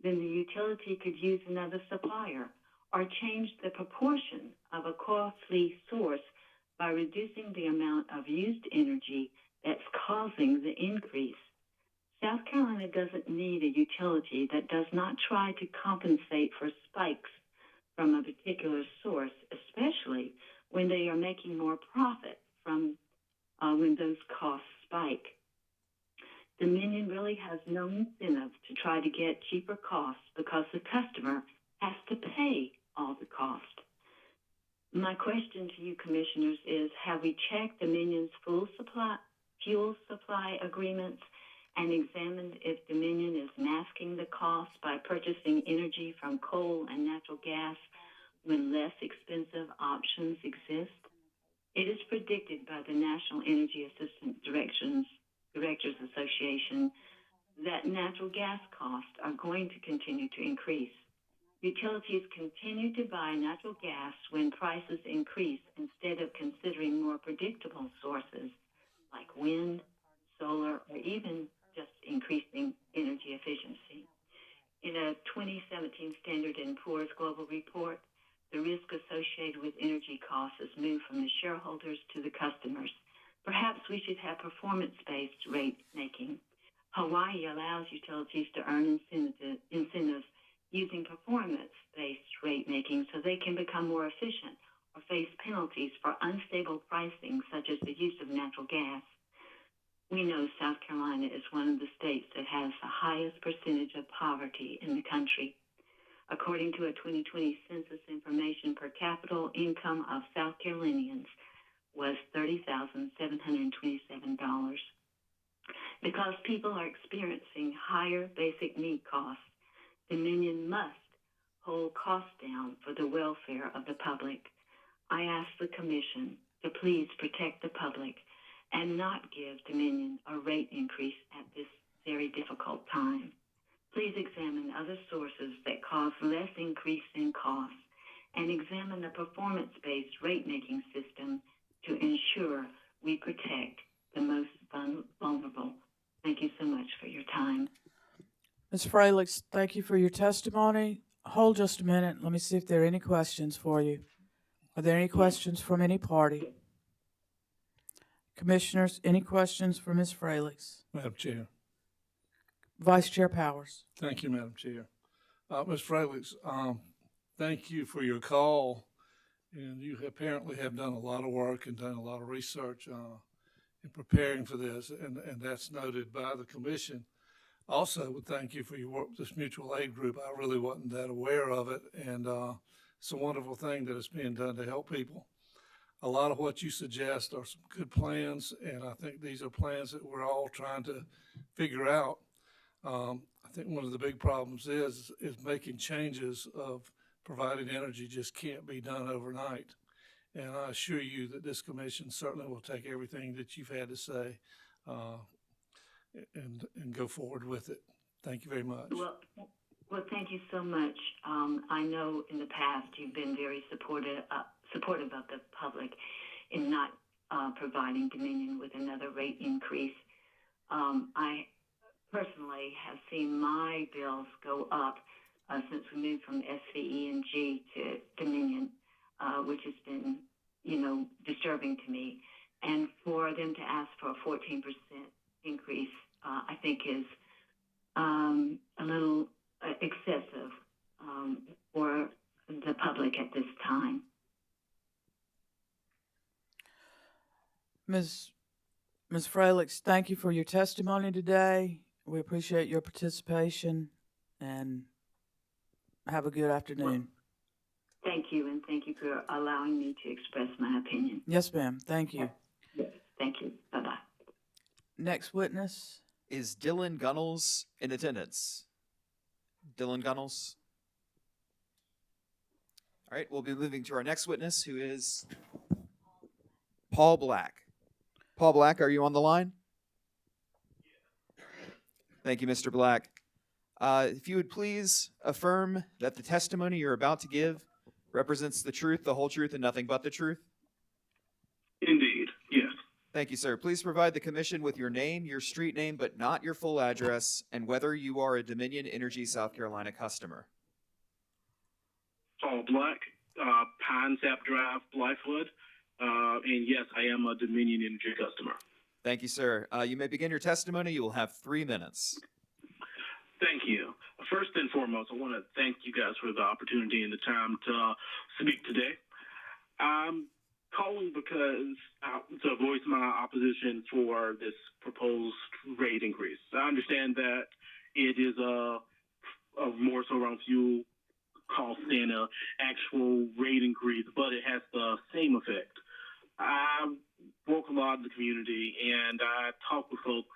then the utility could use another supplier or change the proportion of a costly source by reducing the amount of used energy that's causing the increase. South Carolina doesn't need a utility that does not try to compensate for spikes from a particular source, especially when they are making more profit from when those costs spike. Dominion really has no incentive to try to get cheaper costs because the customer has to pay all the cost. My question to you, commissioners, is have we checked Dominion's fuel supply agreements and examined if Dominion is masking the cost by purchasing energy from coal and natural gas when less expensive options exist? It is predicted by the National Energy Assistant Directors Association that natural gas costs are going to continue to increase. Utilities continue to buy natural gas when prices increase instead of considering more predictable sources like wind, solar, or even just increasing energy efficiency. In a 2017 Standard & Poor's Global Report, the risk associated with energy costs has moved from the shareholders to the customers. Perhaps we should have performance-based rate making. Hawaii allows utilities to earn incentives using performance-based rate making so they can become more efficient or face penalties for unstable pricing, such as the use of natural gas. We know South Carolina is one of the states that has the highest percentage of poverty in the country. According to a 2020 census information, per capita income of South Carolinians was $30,727. Because people are experiencing higher basic need costs, Dominion must hold costs down for the welfare of the public. I ask the Commission to please protect the public and not give Dominion a rate increase at this very difficult time. Please examine other sources that cause less increase in costs and examine the performance-based rate-making system to ensure we protect the most vulnerable. Thank you so much for your time. Ms. Fralix, thank you for your testimony. Hold just a minute. Let me see if there are any questions for you. Are there any questions from any party? Commissioners, any questions for Ms. Fralix? Madam Chair. Vice Chair Powers. Thank you, Madam Chair. Ms. Fralix, thank you for your call. And you apparently have done a lot of work and done a lot of research in preparing for this, and that's noted by the Commission. Also, would thank you for your work with this mutual aid group. I really wasn't that aware of it, and it's a wonderful thing that is being done to help people. A lot of what you suggest are some good plans, and I think these are plans that we're all trying to figure out. I think one of the big problems is making changes of providing energy just can't be done overnight. And I assure you that this commission certainly will take everything that you've had to say and go forward with it. Thank you very much. Well, thank you so much. I know in the past you've been very supportive of the public in not providing Dominion with another rate increase. I personally have seen my bills go up since we moved from SVE&G to Dominion, which has been, disturbing to me. And for them to ask for a 14% increase, I think is a little excessive for the public at this time. Ms. Fralix, thank you for your testimony today. We appreciate your participation and have a good afternoon. Thank you, and thank you for allowing me to express my opinion. Yes, ma'am. Thank you. Thank you. Bye-bye. Next witness. Is Dylan Gunnels in attendance? Dylan Gunnels? All right, we'll be moving to our next witness, who is Paul Black. Paul Black, are you on the line? Thank you, Mr. Black. If you would please affirm that the testimony you're about to give represents the truth, the whole truth, and nothing but the truth. Indeed, yes. Thank you, sir. Please provide the commission with your name, your street name, but not your full address, and whether you are a Dominion Energy South Carolina customer. Paul Black, Pine Sap Drive, Blythewood. And yes, I am a Dominion Energy customer. Thank you, sir. You may begin your testimony. You will have 3 minutes. Thank you. First and foremost, I want to thank you guys for the opportunity and the time to speak today. I'm calling because to voice my opposition for this proposed rate increase. I understand that it is a more so around fuel cost than an actual rate increase, but it has the same effect. I work a lot in the community, and I talk with folks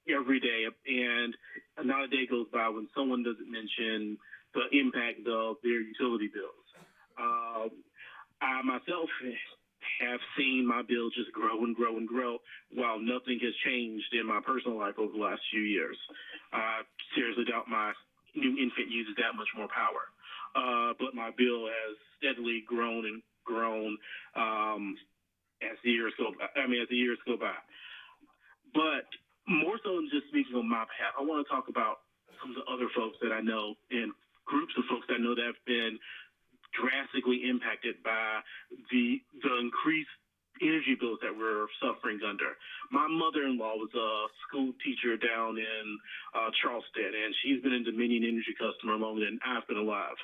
every day, and not a day goes by when someone doesn't mention the impact of their utility bills. I myself have seen my bill just grow and grow and grow while nothing has changed in my personal life over the last few years. I seriously doubt my new infant uses that much more power. But my bill has steadily grown and grown as the years go by. But more so than just speaking on my behalf, I want to talk about some of the other folks that I know and groups of folks that I know that have been drastically impacted by the increased energy bills that we're suffering under. My mother-in-law was a school teacher down in Charleston, and she's been a Dominion Energy customer longer than I've been alive.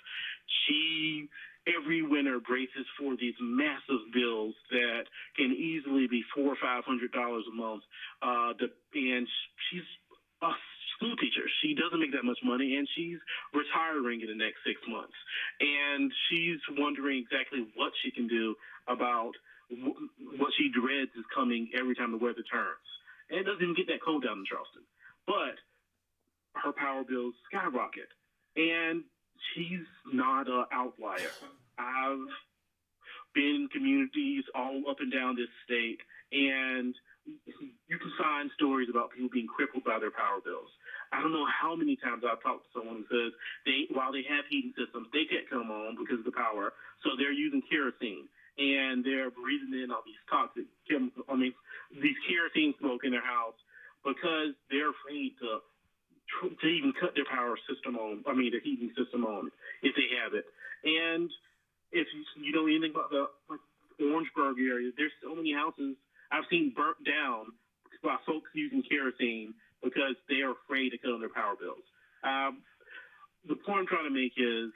She every winter braces for these massive bills that can easily be $400 or $500 a month. And she's a school teacher. She doesn't make that much money, and she's retiring in the next 6 months. And she's wondering exactly what she can do about what she dreads is coming every time the weather turns. And it doesn't even get that cold down in Charleston. But her power bills skyrocket. And she's not an outlier. I've been in communities all up and down this state, and you can find stories about people being crippled by their power bills. I don't know how many times I've talked to someone who says while they have heating systems, they can't come on because of the power, so they're using kerosene, and they're breathing in all these toxic chemicals, these kerosene smoke in their house because they're afraid to even cut their power system on, their heating system on, if they have it. And if you know anything about the Orangeburg area, there's so many houses I've seen burnt down by folks using kerosene because they are afraid to cut on their power bills. The point I'm trying to make is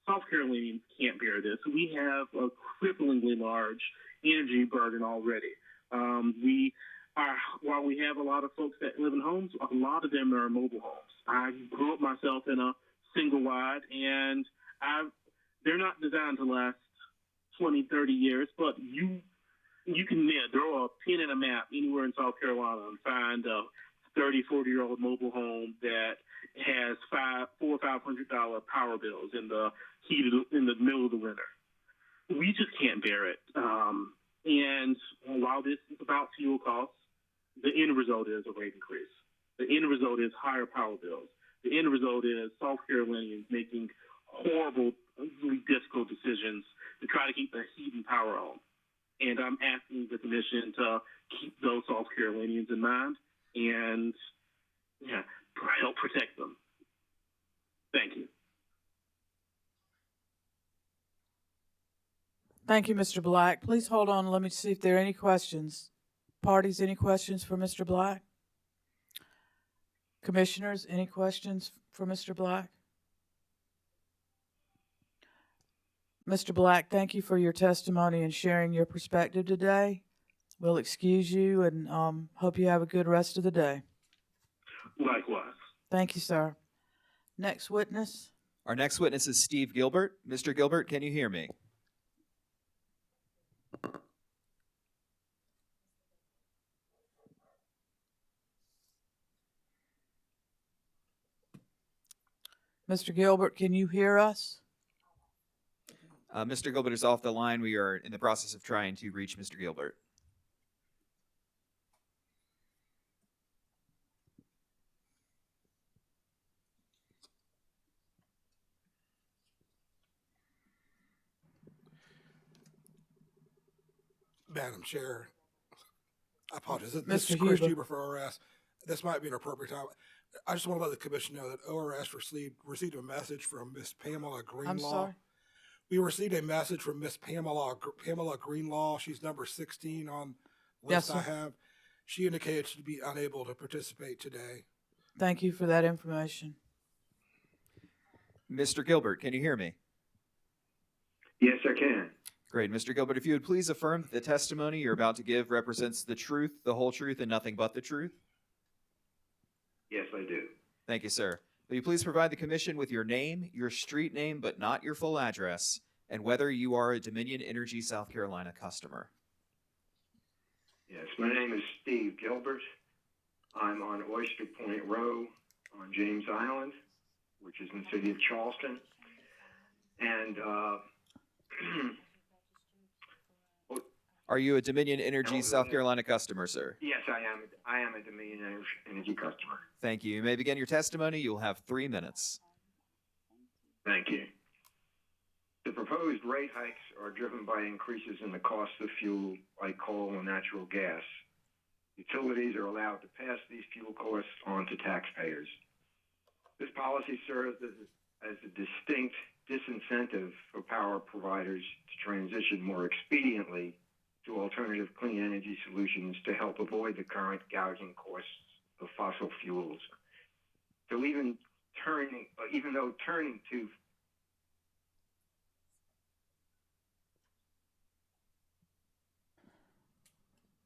South Carolinians can't bear this. We have a cripplingly large energy burden already. While we have a lot of folks that live in homes, a lot of them are mobile homes. I grew up myself in a single wide, and they're not designed to last 20, 30 years, but you can throw a pin in a map anywhere in South Carolina and find a 30, 40-year-old mobile home that has $400 or $500 power bills in the middle of the winter. We just can't bear it. And while this is about fuel costs, the end result is a rate increase. The end result is higher power bills. The end result is South Carolinians making horrible, really difficult decisions to try to keep the heat and power on. And I'm asking the commission to keep those South Carolinians in mind and help protect them. Thank you. Thank you, Mr. Black. Please hold on. Let me see if there are any questions. Parties, any questions for Mr. Black? Commissioners, any questions for Mr. Black? Mr. Black, thank you for your testimony and sharing your perspective today. We'll excuse you and hope you have a good rest of the day. Likewise. Thank you, sir. Next witness. Our next witness is Steve Gilbert. Mr. Gilbert, can you hear me? Mr. Gilbert, can you hear us? Mr. Gilbert is off the line. We are in the process of trying to reach Mr. Gilbert. Madam Chair, I apologize. This Mr. is Chris Huber. Huber for ORS. This might be an appropriate time. I just want to let the commission know that ORS received a message from Miss Pamela Greenlaw. I'm sorry? We received a message from Miss Pamela Greenlaw. She's number 16 on the Yes, list I sir. have. She indicated she'd be unable to participate today. Thank you for that information. Mr. Gilbert, can you hear me? Yes, I can. Great. Mr. Gilbert, if you would please affirm that the testimony you're about to give represents the truth, the whole truth, and nothing but the truth. Yes, I do. Thank you, sir. Will you please provide the commission with your name, your street name, but not your full address, and whether you are a Dominion Energy South Carolina customer? Yes, my name is Steve Gilbert. I'm on Oyster Point Row on James Island, which is in the city of Charleston. And Are you a Dominion Energy South Carolina customer, sir? yes, I am. I am a Dominion Energy customer. Thank you. You may begin your testimony. You'll have 3 minutes. Thank you. The proposed rate hikes are driven by increases in the cost of fuel like coal and natural gas. Utilities are allowed to pass these fuel costs on to taxpayers. This policy serves as a distinct disincentive for power providers to transition more expediently to alternative clean energy solutions to help avoid the current gouging costs of fossil fuels. So even though turning to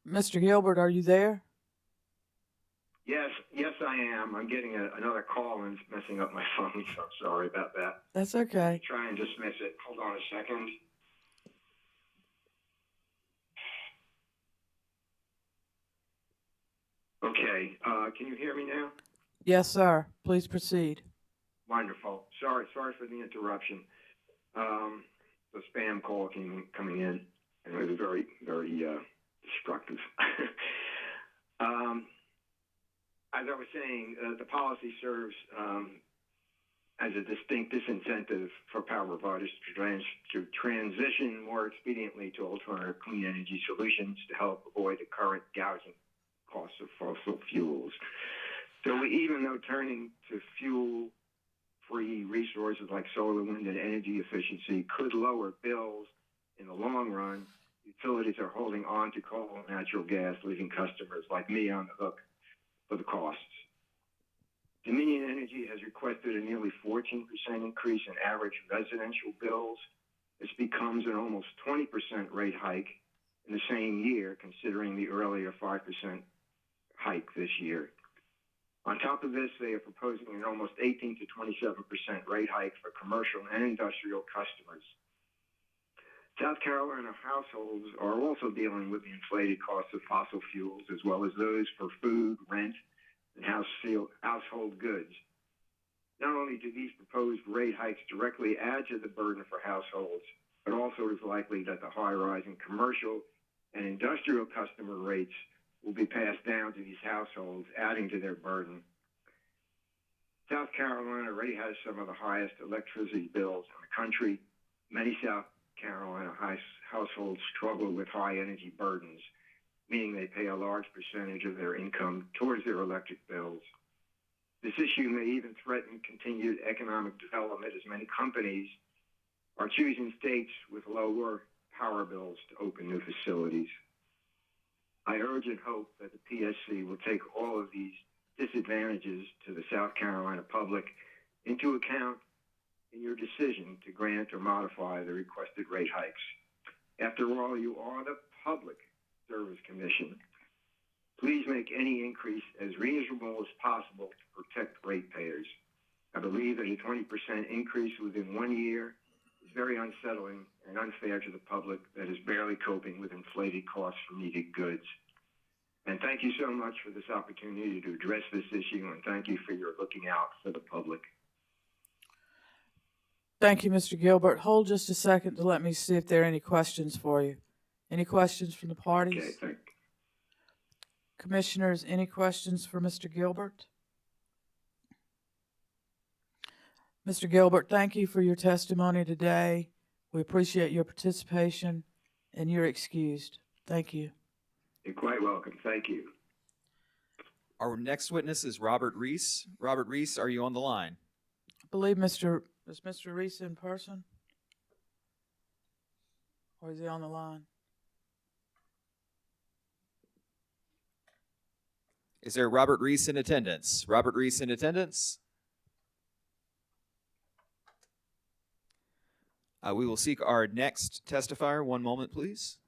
Mr. Gilbert, are you there? Yes, I am. I'm getting another call and it's messing up my phone, so I'm sorry about that. That's okay. Try and dismiss it. Hold on a second. Okay, can you hear me now? Yes, sir. Please proceed. Wonderful. Sorry for the interruption. The spam call coming in, and it was very, very destructive. As I was saying, the policy serves as a distinct disincentive for power providers to transition more expediently to alternative clean energy solutions to help avoid the current gouging costs of fossil fuels. So even though turning to fuel-free resources like solar, wind, and energy efficiency could lower bills in the long run, utilities are holding on to coal and natural gas, leaving customers like me on the hook for the costs. Dominion Energy has requested a nearly 14% increase in average residential bills. This becomes an almost 20% rate hike in the same year, considering the earlier 5% hike this year. On top of this, they are proposing an almost 18 to 27% rate hike for commercial and industrial customers. South Carolina households are also dealing with the inflated costs of fossil fuels, as well as those for food, rent, and household goods. Not only do these proposed rate hikes directly add to the burden for households, but also is likely that the high rise in commercial and industrial customer rates will be passed down to these households, adding to their burden. South Carolina already has some of the highest electricity bills in the country. Many South Carolina households struggle with high energy burdens, meaning they pay a large percentage of their income towards their electric bills. This issue may even threaten continued economic development, as many companies are choosing states with lower power bills to open new facilities. I urge and hope that the PSC will take all of these disadvantages to the South Carolina public into account in your decision to grant or modify the requested rate hikes. After all, you are the Public Service Commission. Please make any increase as reasonable as possible to protect ratepayers. I believe that a 20% increase within 1 year is very unsettling and unfair to the public that is barely coping with inflated costs for needed goods. And thank you so much for this opportunity to address this issue, and thank you for your looking out for the public. Thank you, Mr. Gilbert. Hold just a second to let me see if there are any questions for you. Any questions from the parties? Okay, thank Commissioners, any questions for Mr. Gilbert? Mr. Gilbert, thank you for your testimony today. We appreciate your participation, and you're excused. Thank you. You're quite welcome. Thank you. Our next witness is Robert Reese. Robert Reese, are you on the line? I believe is Mr. Reese in person? Or is he on the line? Is there Robert Reese in attendance? Robert Reese in attendance? We will seek our next testifier. One moment, please.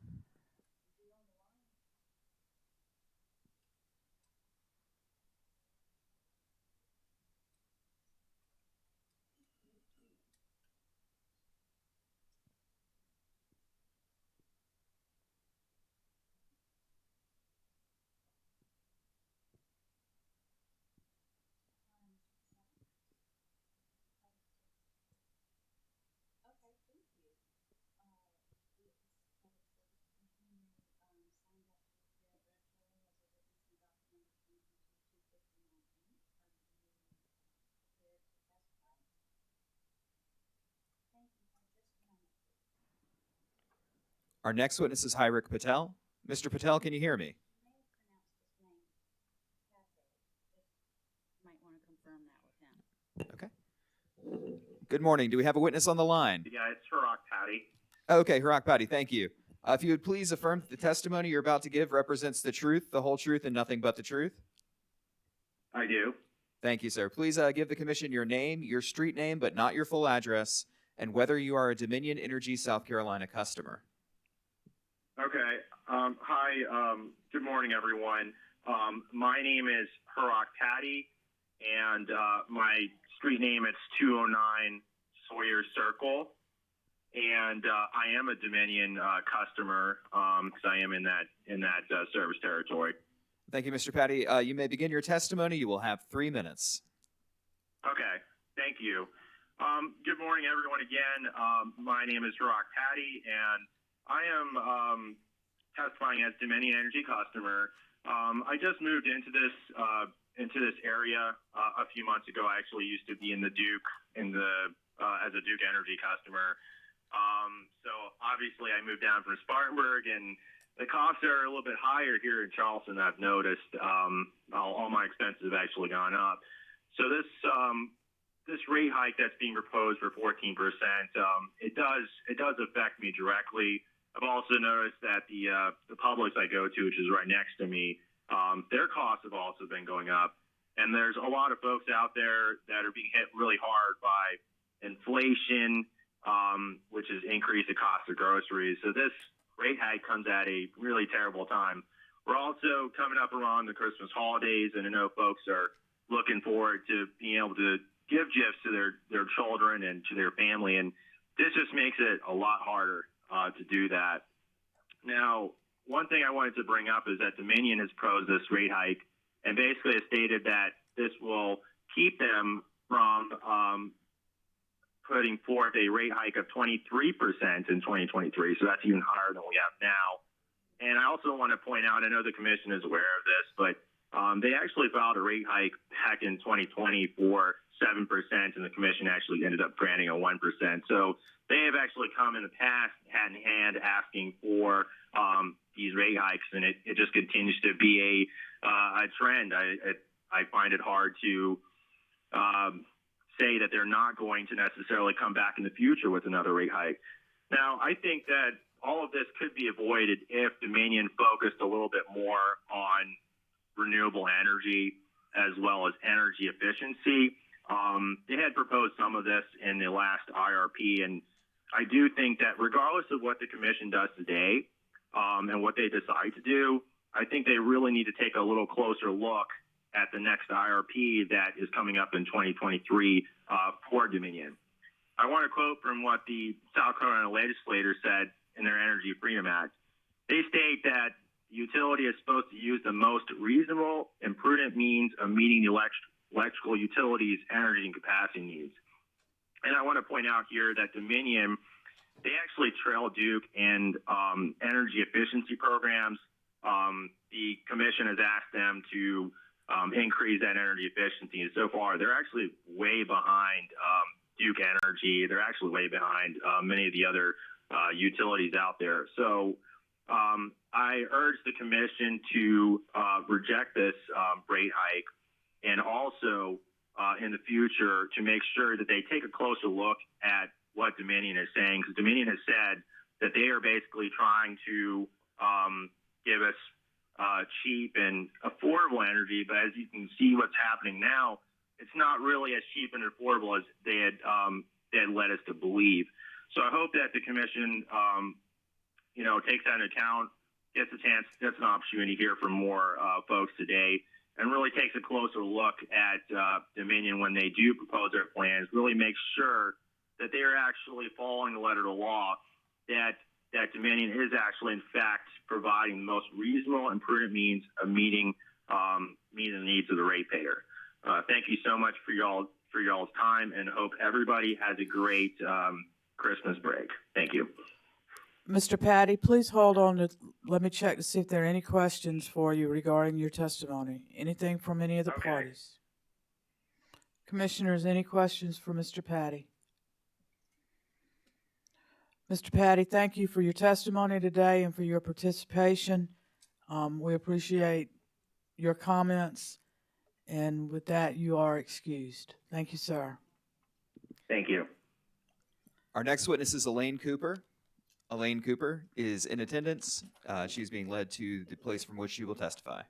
Our next witness is Hyrik Patel. Mr. Patel, can you hear me? Okay. Good morning. Do we have a witness on the line? Yeah, it's Harak Patty. Okay, Harak Patty, thank you. If you would please affirm that the testimony you're about to give represents the truth, the whole truth, and nothing but the truth. I do. Thank you, sir. Please give the commission your name, your street name, but not your full address, and whether you are a Dominion Energy South Carolina customer. Okay. Hi. Good morning, everyone. My name is Harak Patty, and my street name is 209 Sawyer Circle. And I am a Dominion customer because I am in that service territory. Thank you, Mr. Patty. You may begin your testimony. You will have 3 minutes. Okay. Thank you. Good morning, everyone. Again, my name is Harak Patty, and I am testifying as Dominion Energy customer. I just moved into this area a few months ago. I actually used to be in the Duke as a Duke Energy customer. So obviously I moved down from Spartanburg, and the costs are a little bit higher here in Charleston. I've noticed all my expenses have actually gone up. So this rate hike that's being proposed for 14%, it does affect me directly. I've also noticed that the Publix I go to, which is right next to me, their costs have also been going up. And there's a lot of folks out there that are being hit really hard by inflation, which has increased the cost of groceries. So this rate hike comes at a really terrible time. We're also coming up around the Christmas holidays, and I know folks are looking forward to being able to give gifts to their children and to their family, and this just makes it a lot harder to do that. Now, one thing I wanted to bring up is that Dominion has proposed this rate hike and basically has stated that this will keep them from putting forth a rate hike of 23% in 2023. So that's even higher than we have now. And I also want to point out, I know the commission is aware of this, but they actually filed a rate hike back in 2020 for 7%, and the commission actually ended up granting a 1%. So they have actually come in the past hand in hand asking for these rate hikes, and it just continues to be a trend. I find it hard to say that they're not going to necessarily come back in the future with another rate hike. Now, I think that all of this could be avoided if Dominion focused a little bit more on renewable energy as well as energy efficiency. They had proposed some of this in the last IRP, and I do think that regardless of what the commission does today and what they decide to do, I think they really need to take a little closer look at the next IRP that is coming up in 2023 for Dominion. I want to quote from what the South Carolina legislators said in their Energy Freedom Act. They state that the utility is supposed to use the most reasonable and prudent means of meeting the electrical utilities' energy and capacity needs. And I want to point out here that Dominion, they actually trail Duke in energy efficiency programs. The commission has asked them to increase that energy efficiency, and so far they're actually way behind Duke Energy. They're actually way behind many of the other utilities out there. So I urge the commission to reject this rate hike, and also in the future to make sure that they take a closer look at what Dominion is saying, because Dominion has said that they are basically trying to give us cheap and affordable energy, but as you can see what's happening now, it's not really as cheap and affordable as they had led us to believe. So I hope that the commission, takes that into account, gets an opportunity to hear from more folks today, and really takes a closer look at Dominion when they do propose their plans, really make sure that they are actually following the letter of the law, that Dominion is actually, in fact, providing the most reasonable and prudent means of meeting the needs of the ratepayer. Thank you so much for y'all's time, and hope everybody has a great Christmas break. Thank you. Mr. Patty, please hold on. Let me check to see if there are any questions for you regarding your testimony. Anything from any of the parties? Commissioners, any questions for Mr. Patty? Mr. Patty, thank you for your testimony today and for your participation. We appreciate your comments, and with that, you are excused. Thank you, sir. Thank you. Our next witness is Elaine Cooper. Elaine Cooper is in attendance. She's being led to the place from which she will testify.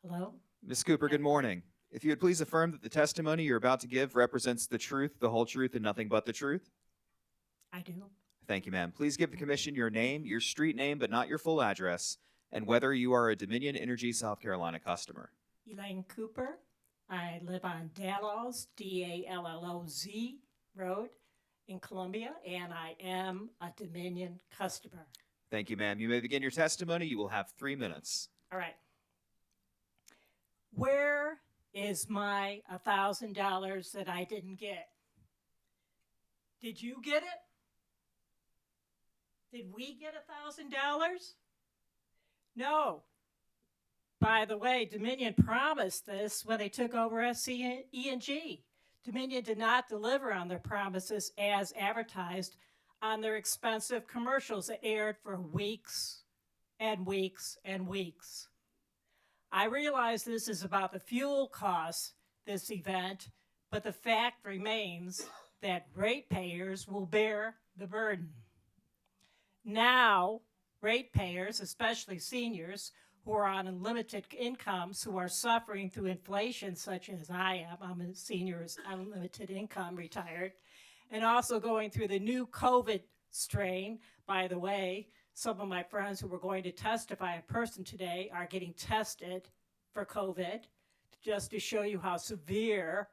Hello? Ms. Cooper, good morning. If you would please affirm that the testimony you're about to give represents the truth, the whole truth, and nothing but the truth. I do. Thank you, ma'am. Please give the commission your name, your street name, but not your full address, and whether you are a Dominion Energy South Carolina customer. Elaine Cooper. I live on Dalloz, D-A-L-L-O-Z Road in Columbia, and I am a Dominion customer. Thank you, ma'am. You may begin your testimony. You will have 3 minutes. All right. Where is my $1,000 that I didn't get? Did you get it? Did we get $1,000? No. By the way, Dominion promised this when they took over SCE&G. Dominion did not deliver on their promises as advertised on their expensive commercials that aired for weeks and weeks and weeks. I realize this is about the fuel costs, this event, but the fact remains that ratepayers will bear the burden. Now, ratepayers, especially seniors, who are on unlimited incomes, who are suffering through inflation, such as I am. I'm a senior, unlimited income, retired, and also going through the new COVID strain. By the way, some of my friends who were going to testify in person today are getting tested for COVID, just to show you how severe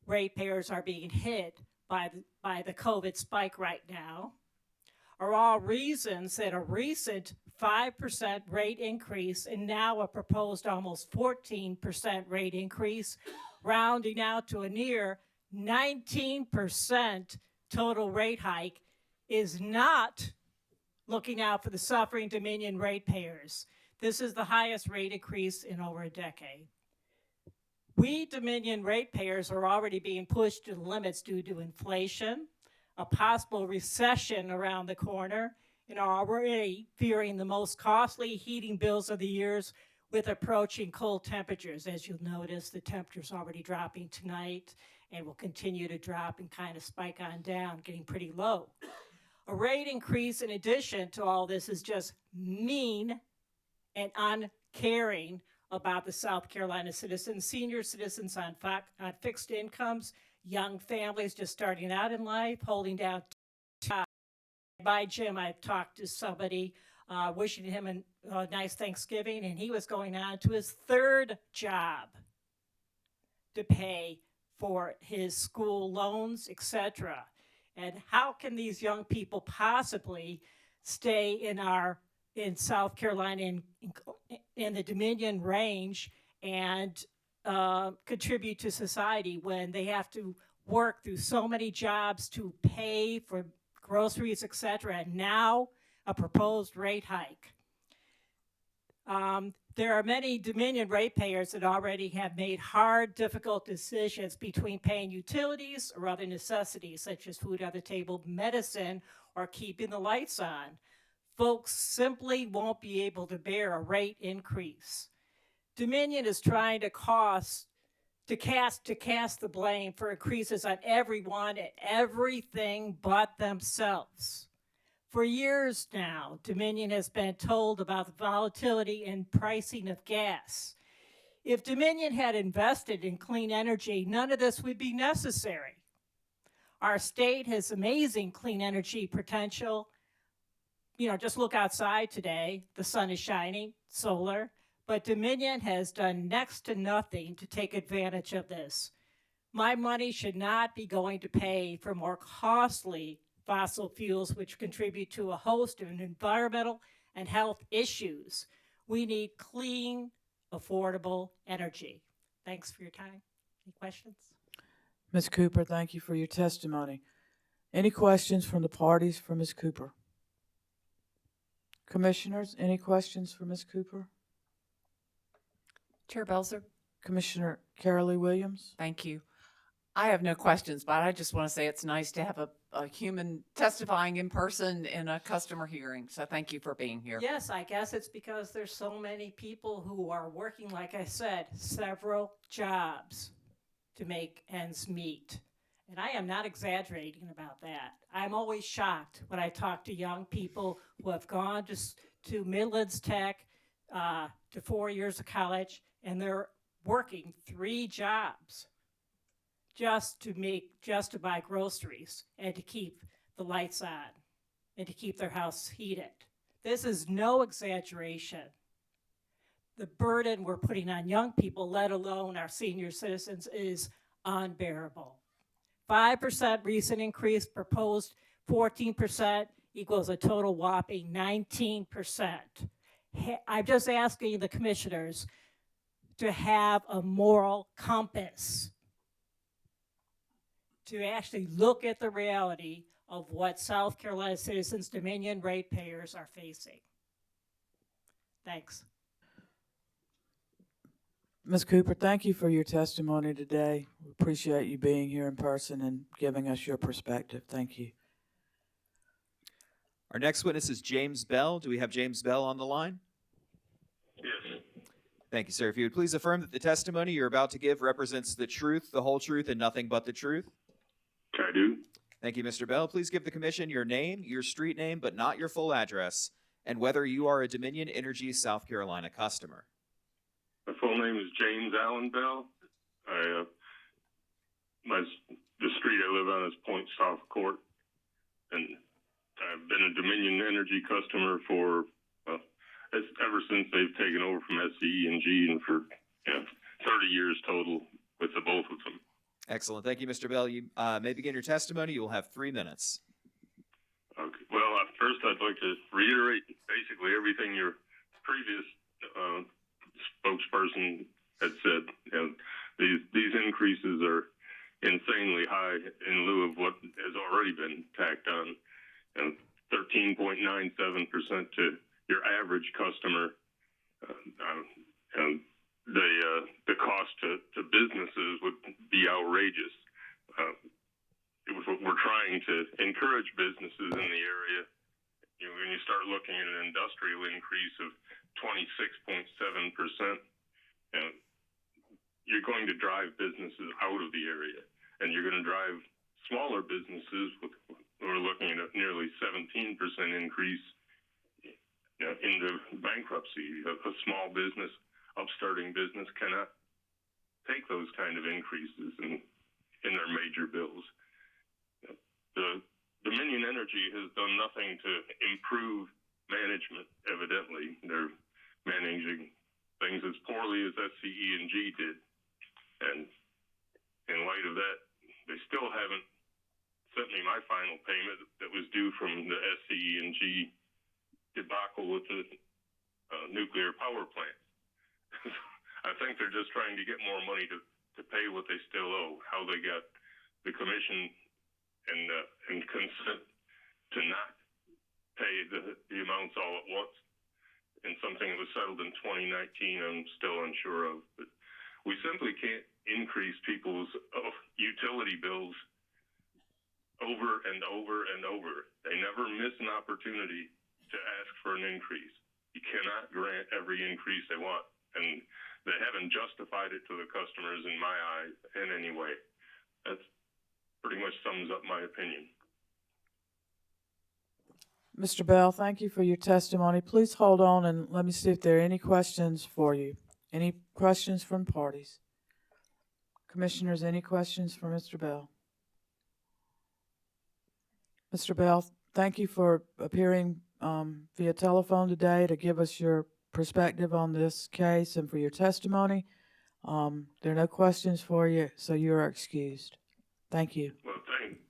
ratepayers are being hit by the COVID spike right now, are all reasons that a recent 5% rate increase and now a proposed almost 14% rate increase, rounding out to a near 19% total rate hike, is not looking out for the suffering Dominion ratepayers. This is the highest rate increase in over a decade. We Dominion ratepayers are already being pushed to the limits due to inflation, a possible recession around the corner, and are already fearing the most costly heating bills of the years with approaching cold temperatures. As you'll notice, the temperature's already dropping tonight and will continue to drop and kind of spike on down, getting pretty low. A rate increase in addition to all this is just mean and uncaring about the South Carolina citizens, senior citizens on fixed incomes, young families just starting out in life, holding down by Jim, I talked to somebody wishing him a nice Thanksgiving, and he was going on to his third job to pay for his school loans, etc. And how can these young people possibly stay in South Carolina in the Dominion range and contribute to society when they have to work through so many jobs to pay for groceries, etc., and now a proposed rate hike. There are many Dominion ratepayers that already have made hard, difficult decisions between paying utilities or other necessities, such as food on the table, medicine, or keeping the lights on. Folks simply won't be able to bear a rate increase. Dominion is trying to cast the blame for increases on everyone and everything but themselves. For years now, Dominion has been told about the volatility in pricing of gas. If Dominion had invested in clean energy, none of this would be necessary. Our state has amazing clean energy potential. You know, just look outside today. The sun is shining, solar, but Dominion has done next to nothing to take advantage of this. My money should not be going to pay for more costly fossil fuels, which contribute to a host of environmental and health issues. We need clean, affordable energy. Thanks for your time. Any questions? Ms. Cooper, thank you for your testimony. Any questions from the parties for Ms. Cooper? Commissioners, any questions for Ms. Cooper? Chair Belzer? Commissioner Carolee Williams? Thank you. I have no questions, but I just want to say it's nice to have a human testifying in person in a customer hearing. So thank you for being here. Yes, I guess it's because there's so many people who are working, like I said, several jobs to make ends meet. And I am not exaggerating about that. I'm always shocked when I talk to young people who have gone to Midlands Tech, to 4 years of college, and they're working 3 jobs just to buy groceries and to keep the lights on and to keep their house heated. This is no exaggeration. The burden we're putting on young people, let alone our senior citizens, is unbearable. 5% recent increase, proposed 14% equals a total whopping 19%. I'm just asking the commissioners to have a moral compass, to actually look at the reality of what South Carolina citizens, Dominion ratepayers are facing. Thanks. Ms. Cooper, thank you for your testimony today. We appreciate you being here in person and giving us your perspective. Thank you. Our next witness is James Bell. Do we have James Bell on the line? Yes. Thank you, sir. If you would please affirm that the testimony you're about to give represents the truth, the whole truth, and nothing but the truth. I do. Thank you, Mr. Bell. Please give the commission your name, your street name, but not your full address, and whether you are a Dominion Energy South Carolina customer. My full name is James Allen Bell. The street I live on is Point South Court, and I've been a Dominion Energy customer for ever since they've taken over from SCE&G, and for 30 years total with the both of them. Excellent. Thank you, Mr. Bell. You may begin your testimony. You will have 3 minutes. Okay. Well, first I'd like to reiterate basically everything your previous spokesperson had said. These increases are insanely high in lieu of what has already been tacked on, and 13.97% to your average customer. And the cost to businesses would be outrageous. We're trying to encourage businesses in the area. When you start looking at an industrial increase of 26.7%, you're going to drive businesses out of the area, and you're going to drive smaller businesses. We're looking at a nearly 17% increase into bankruptcy. A small business, upstarting business, cannot take those kind of increases in their major bills. The Dominion Energy has done nothing to improve management, evidently. They're managing things as poorly as SCE&G did. And in light of that, they still haven't sent me my final payment that was due from the SCE&G debacle with the nuclear power plant. I think they're just trying to get more money to pay what they still owe. How they got the commission and consent to not pay the amounts all at once in something that was settled in 2019, I'm still unsure of. But we simply can't increase people's utility bills over and over and over. They never miss an opportunity to ask for an increase. You cannot grant every increase they want, and they haven't justified it to the customers in my eyes in any way. That's pretty much sums up my opinion. Mr. Bell, thank you for your testimony. Please hold on and let me see if there are any questions for you. Any questions from parties? Commissioners, any questions for Mr. Bell? Mr. Bell, thank you for appearing via telephone today to give us your perspective on this case and for your testimony. There are no questions for you, so you are excused. Thank you. Well,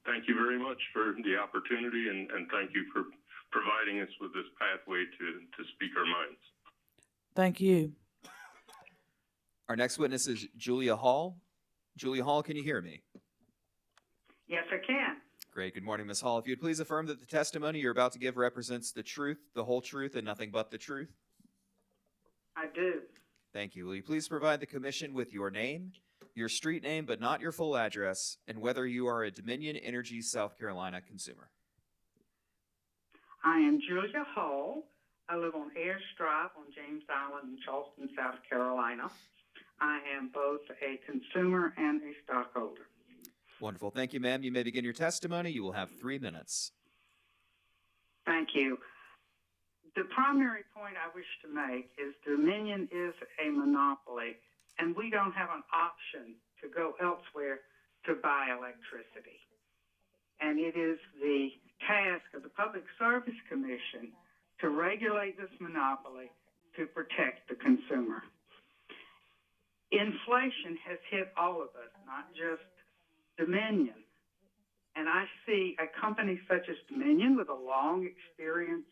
thank you very much for the opportunity, and thank you for providing us with this pathway to speak our minds. Thank you. Our next witness is Julia Hall. Julia Hall, can you hear me? Yes, I can. Great. Good morning, Ms. Hall. If you'd please affirm that the testimony you're about to give represents the truth, the whole truth, and nothing but the truth. I do. Thank you. Will you please provide the commission with your name, your street name, but not your full address, and whether you are a Dominion Energy South Carolina consumer? I am Julia Hall. I live on Ayers Drive on James Island in Charleston, South Carolina. I am both a consumer and a stockholder. Wonderful. Thank you, ma'am. You may begin your testimony. You will have 3 minutes. Thank you. The primary point I wish to make is Dominion is a monopoly, and we don't have an option to go elsewhere to buy electricity. And it is the task of the Public Service Commission to regulate this monopoly to protect the consumer. Inflation has hit all of us, not just Dominion. And I see a company such as Dominion with a long experience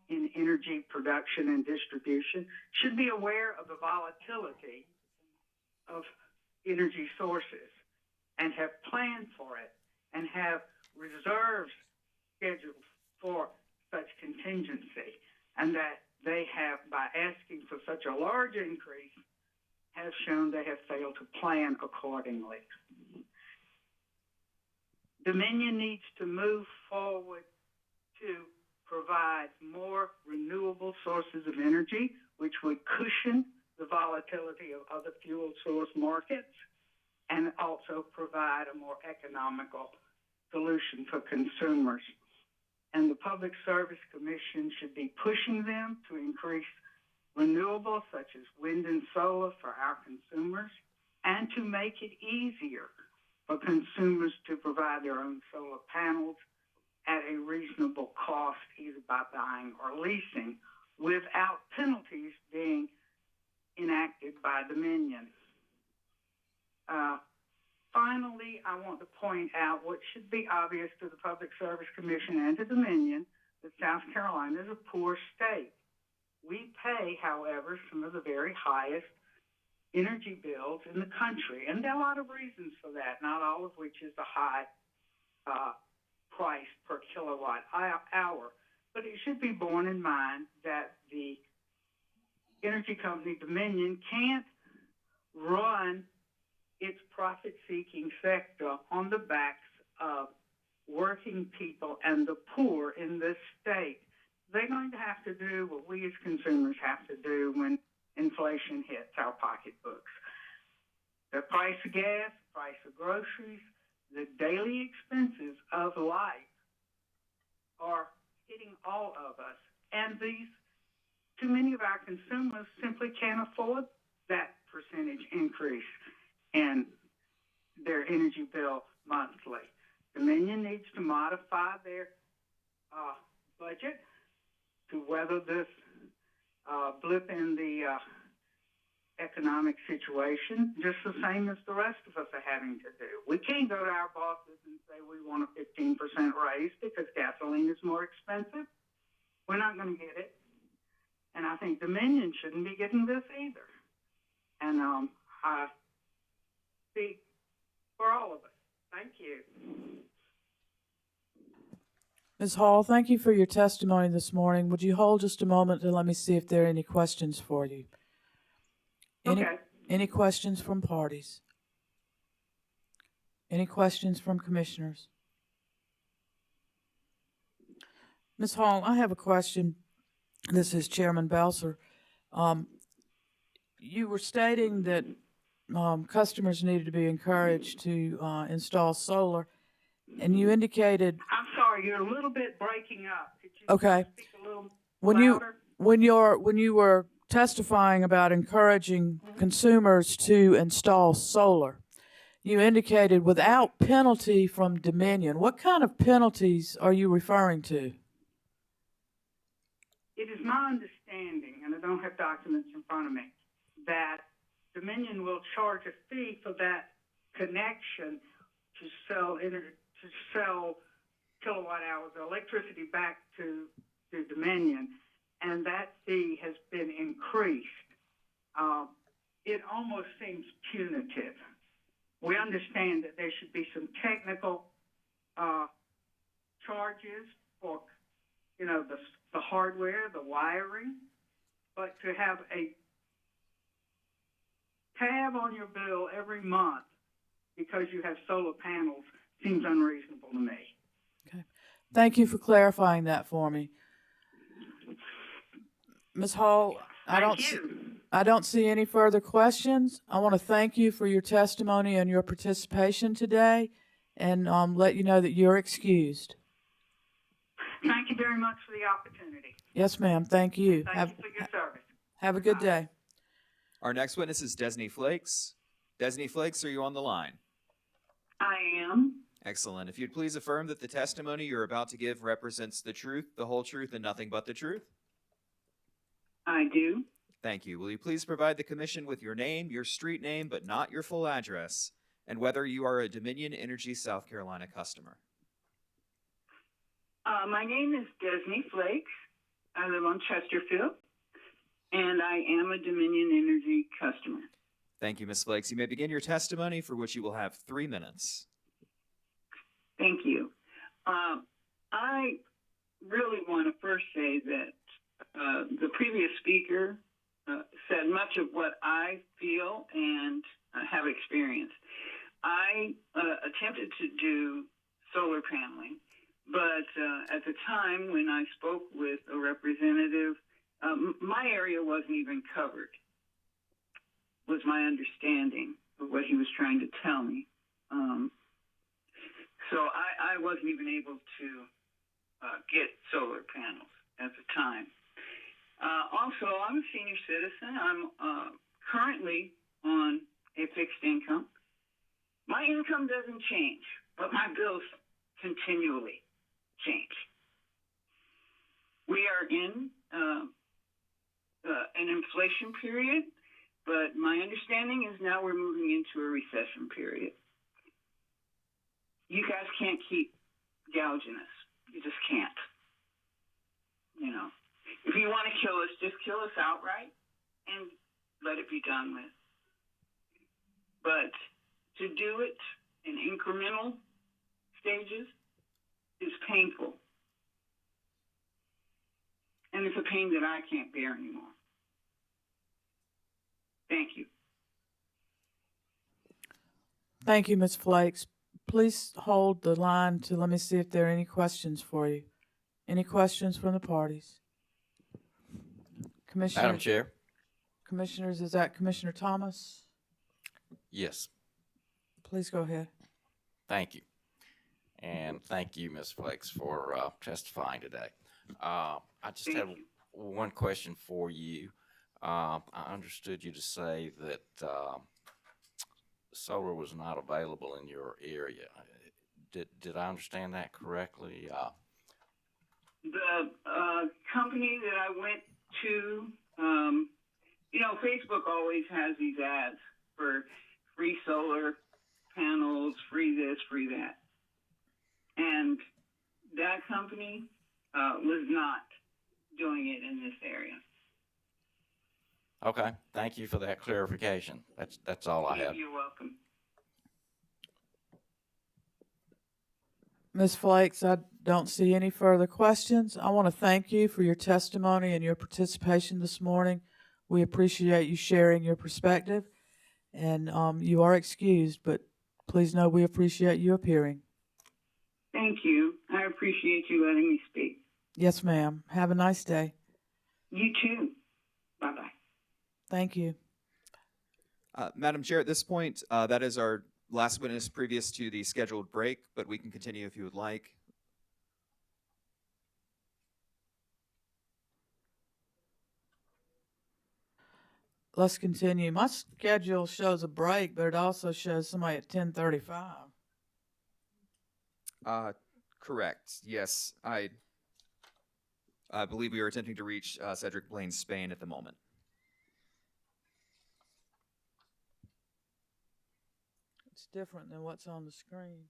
in energy production and distribution should be aware of the volatility of energy sources and have planned for it and have reserves scheduled for such contingency, and that they have, by asking for such a large increase, have shown they have failed to plan accordingly. Dominion needs to move forward to provide more renewable sources of energy, which would cushion the volatility of other fuel source markets, and also provide a more economical solution for consumers. And the Public Service Commission should be pushing them to increase renewables such as wind and solar for our consumers, and to make it easier for consumers to provide their own solar panels at a reasonable cost, either by buying or leasing, without penalties being enacted by Dominion. Finally, I want to point out what should be obvious to the Public Service Commission and to Dominion, that South Carolina is a poor state. We pay, however, some of the very highest energy bills in the country, and there are a lot of reasons for that, not all of which is the high price per kilowatt hour. But it should be borne in mind that the energy company Dominion can't run its profit-seeking sector on the backs of working people and the poor in this state. They're going to have to do what we as consumers have to do when inflation hits our pocketbooks. The price of gas, the price of groceries, the daily expenses of life are hitting all of us. And too many of our consumers simply can't afford that percentage increase in their energy bill monthly. Dominion needs to modify their budget to weather this blip in the economic situation, just the same as the rest of us are having to do. We can't go to our bosses and say we want a 15% raise because gasoline is more expensive. We're not going to get it. And I think Dominion shouldn't be getting this either. And I speak for all of us. Thank you. Ms. Hall, thank you for your testimony this morning. Would you hold just a moment to let me see if there are any questions for you? Any questions from parties? Any questions from commissioners? Ms. Hall, I have a question. This is Chairman Belser. You were stating that customers needed to be encouraged to install solar, and you indicated. I'm sorry, you're a little bit breaking up. Could you speak a little louder? When you were testifying about encouraging consumers to install solar, you indicated without penalty from Dominion. What kind of penalties are you referring to? It is my understanding, and I don't have documents in front of me, that Dominion will charge a fee for that connection to sell kilowatt hours of electricity back to Dominion, and that fee has been increased. It almost seems punitive. We understand that there should be some technical charges for, the hardware, the wiring, but to have a tab on your bill every month because you have solar panels seems unreasonable to me. Okay. Thank you for clarifying that for me. Ms. Hall, I don't see any further questions. I want to thank you for your testimony and your participation today, and let you know that you're excused. Thank you very much for the opportunity. Yes, ma'am. Thank you. Thank you for your service. Have a good day. Our next witness is Desney Flakes. Desney Flakes, are you on the line? I am. Excellent. If you'd please affirm that the testimony you're about to give represents the truth, the whole truth, and nothing but the truth. I do. Thank you. Will you please provide the commission with your name, your street name, but not your full address, and whether you are a Dominion Energy South Carolina customer? My name is Desney Flakes. I live on Chesterfield, and I am a Dominion Energy customer. Thank you, Ms. Flakes. You may begin your testimony, for which you will have 3 minutes. Thank you. I really want to first say that the previous speaker said much of what I feel and have experienced. I attempted to do solar paneling, but at the time when I spoke with a representative, my area wasn't even covered, was my understanding of what he was trying to tell me. So I wasn't even able to get solar panels at the time. Also, I'm a senior citizen. I'm currently on a fixed income. My income doesn't change, but my bills continually change. We are in an inflation period, but my understanding is now we're moving into a recession period. You guys can't keep gouging us. You just can't. If you want to kill us, just kill us outright and let it be done with. But to do it in incremental stages is painful. And it's a pain that I can't bear anymore. Thank you. Thank you, Ms. Flakes. Please hold the line to let me see if there are any questions for you. Any questions from the parties? Commissioner, Madam Chair. Commissioners, is that Commissioner Thomas? Yes. Please go ahead. Thank you. And thank you, Ms. Flakes, for testifying today. I just have one question for you. I understood you to say that solar was not available in your area. Did I understand that correctly? The company that I went to, Facebook always has these ads for free solar panels, free this, free that. And that company was not doing it in this area. Okay, thank you for that clarification. That's all I have. You're welcome. Ms. Flakes, I don't see any further questions. I want to thank you for your testimony and your participation this morning. We appreciate you sharing your perspective, and you are excused, but please know we appreciate you appearing. Thank you. I appreciate you letting me speak. Yes, ma'am. Have a nice day. You too. Bye-bye. Thank you. Madam Chair, at this point, that is our last witness previous to the scheduled break, but we can continue if you would like. Let's continue. My schedule shows a break, but it also shows somebody at 10:35. Correct. Yes, I believe we are attempting to reach Cedric Blaine Spain at the moment. It's different than what's on the screen.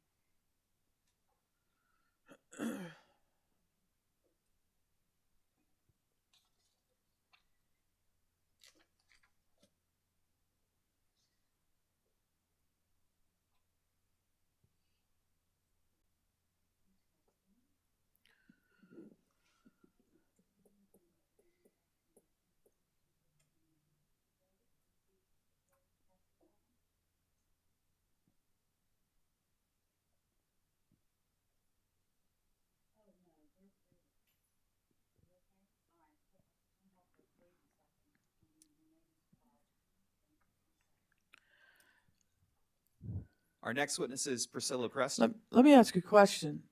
Our next witness is Priscilla Preston. Let me ask you a question.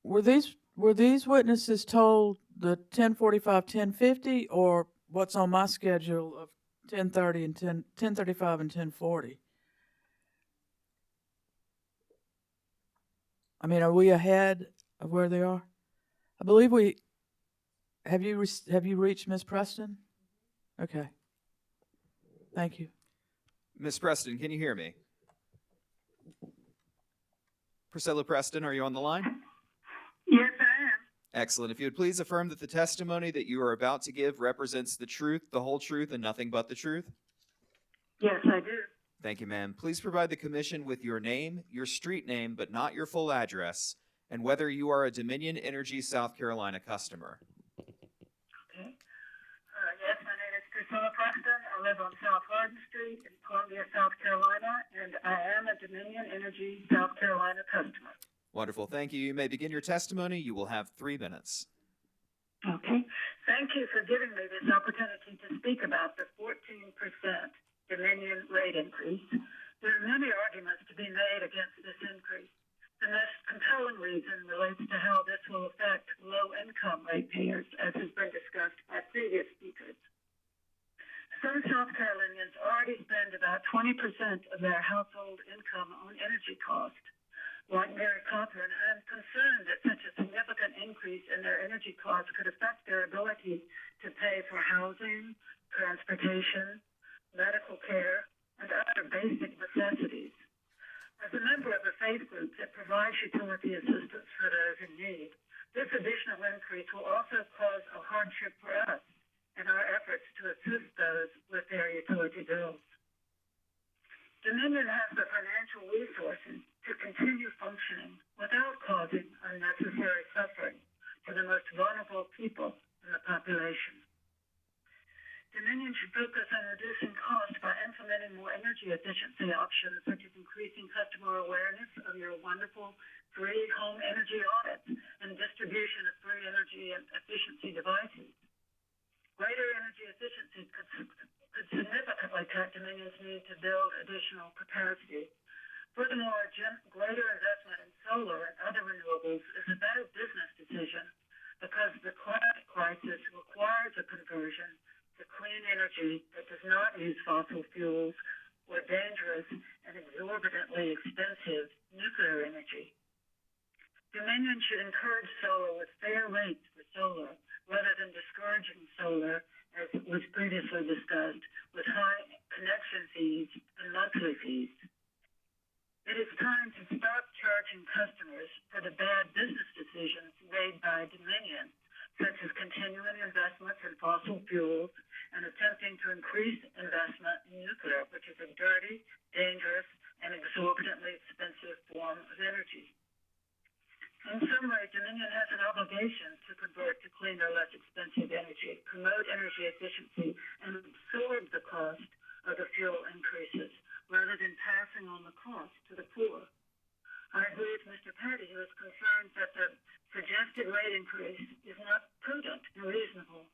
Were these witnesses told the 10:45, 10:50, or what's on my schedule of 10:30 and 10:35 and 10:40? I mean, are we ahead of where they are? I believe we have you reached Ms. Preston? Okay. Thank you. Ms. Preston, can you hear me? Priscilla Preston, are you on the line? Yes, I am. Excellent. If you would please affirm that the testimony that you are about to give represents the truth, the whole truth, and nothing but the truth. Yes, I do. Thank you, ma'am. Please provide the commission with your name, your street name, but not your full address, and whether you are a Dominion Energy South Carolina customer. Okay. Yes, my name is Priscilla Preston. I live on South Hardin Street in Columbia, South Carolina, and I am a Dominion Energy South Carolina customer. Wonderful. Thank you. You may begin your testimony. You will have 3 minutes. Okay. Thank you for giving me this opportunity to speak about the 14% Dominion rate increase. There are many arguments to be made against this increase. The most compelling reason relates to how this will affect low-income ratepayers, as has been discussed by previous speakers. Some South Carolinians already spend about 20% of their household income on energy costs. Like Mary Cochran, I am concerned that such a significant increase in their energy costs could affect their ability to pay for housing, transportation, medical care, and other basic necessities. As a member of a faith group that provides utility assistance for those in need, this additional increase will also cause a hardship for us in our efforts to assist those with their utility bills. Dominion has the financial resources to continue functioning without causing unnecessary suffering to the most vulnerable people in the population. Dominion should focus on reducing costs by implementing more energy efficiency options, such as increasing customer awareness of your wonderful free home energy audits and distribution of free energy and efficiency devices. Greater energy efficiency could significantly cut Dominion's need to build additional capacity. Furthermore, greater investment in solar and other renewables is a better business decision because the climate crisis requires a conversion to clean energy that does not use fossil fuels or dangerous and exorbitantly expensive nuclear energy. Dominion should encourage solar with fair rates for solar rather than discouraging solar, as was previously discussed, with high connection fees and monthly fees. It is time to stop charging customers for the bad business decisions made by Dominion, such as continuing investments in fossil fuels and attempting to increase investment in nuclear, which is a dirty, dangerous, and exorbitantly expensive form of energy. In summary, Dominion has an obligation to convert to cleaner, less expensive energy, promote energy efficiency, and absorb the cost of the fuel increases, rather than passing on the cost to the poor. I agree with Mr. Petty, who is concerned that the suggested rate increase is not prudent and reasonable.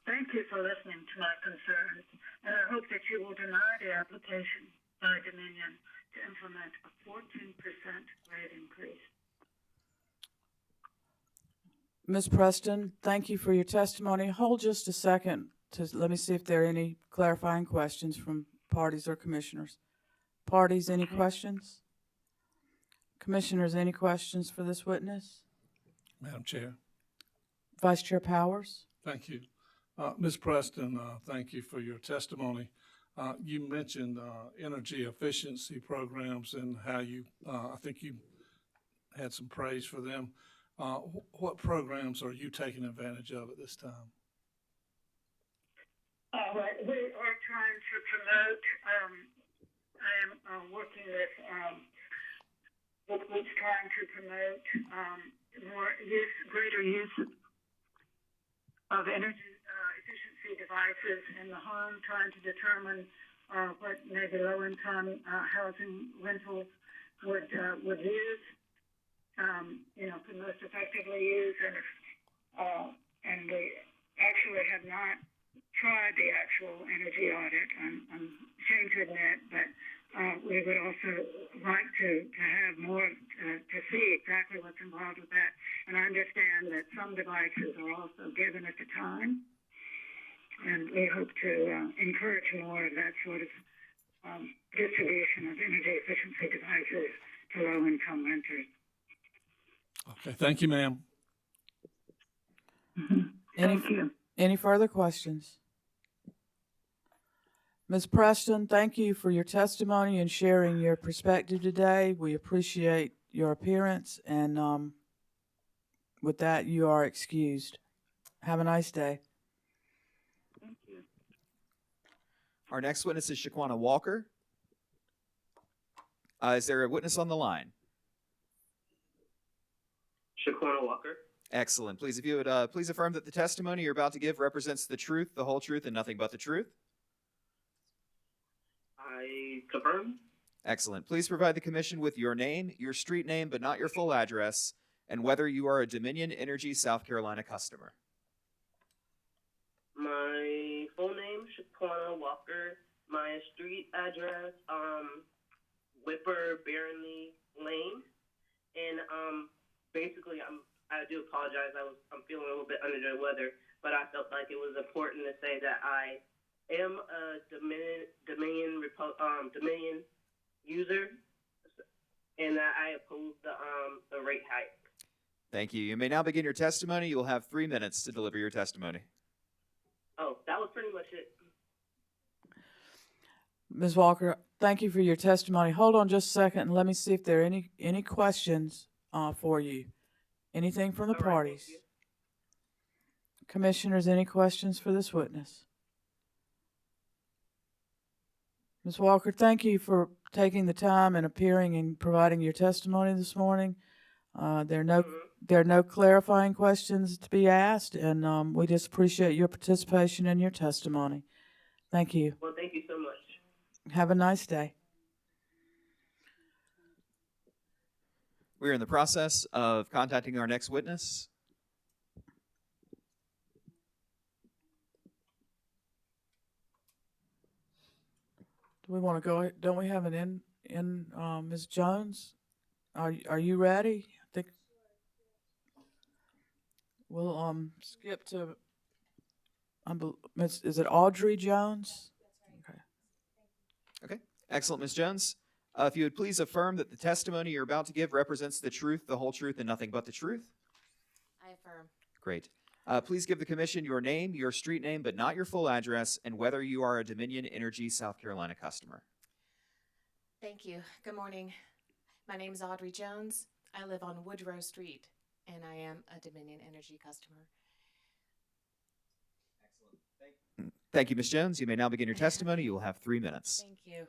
Thank you for listening to my concerns, and I hope that you will deny the application by Dominion to implement a 14% rate increase. Ms. Preston, thank you for your testimony. Hold just a second to let me see if there are any clarifying questions from parties or commissioners. Parties, any questions? Commissioners, any questions for this witness? Madam Chair. Vice Chair Powers? Thank you. Ms. Preston, thank you for your testimony. You mentioned energy efficiency programs and how you, I think you had some praise for them. What programs are you taking advantage of at this time? Right. We are trying to promote, I am working with groups trying to promote greater use of energy efficiency devices in the home, trying to determine what maybe low-income housing rentals would use, can most effectively use, and we actually have not tried the actual energy audit. I'm ashamed to admit, but we would also like to have more to see exactly what's involved with that. And I understand that some devices are also given at the time, and we hope to encourage more of that sort of distribution of energy efficiency devices to low-income renters. Okay, thank you, ma'am. Thank you. Any further questions? Ms. Preston, thank you for your testimony and sharing your perspective today. We appreciate your appearance, and with that, you are excused. Have a nice day. Thank you. Our next witness is Shaquana Walker. Is there a witness on the line? Shaquana Walker. Excellent. Please, if you would please affirm that the testimony you're about to give represents the truth, the whole truth, and nothing but the truth. I confirm. Excellent. Please provide the commission with your name, your street name, but not your full address, and whether you are a Dominion Energy South Carolina customer. My full name, Shaquana Walker. My street address, Whipper Barronley Lane. And basically, I do apologize. I'm feeling a little bit under the weather, but I felt like it was important to say that I am a Dominion user, and that I oppose the rate hike. Thank you. You may now begin your testimony. You will have 3 minutes to deliver your testimony. Oh, that was pretty much it. Ms. Walker, thank you for your testimony. Hold on just a second and let me see if there are any questions for you. Anything from the parties? Commissioners, any questions for this witness? Ms. Walker, thank you for taking the time and appearing and providing your testimony this morning. There are no clarifying questions to be asked, and we just appreciate your participation and your testimony. Thank you. Well, thank you so much. Have a nice day. We are in the process of contacting our next witness. Do we want to go? Don't we have an in Ms. Jones? Are you ready? I think we'll skip to. Is it Audrey Jones? Okay. Excellent, Ms. Jones. If you would please affirm that the testimony you're about to give represents the truth, the whole truth, and nothing but the truth. I affirm. Great. Please give the commission your name, your street name, but not your full address, and whether you are a Dominion Energy South Carolina customer. Thank you. Good morning. My name is Audrey Jones. I live on Woodrow Street, and I am a Dominion Energy customer. Thank you, Ms. Jones. You may now begin your testimony. You will have 3 minutes. Thank you.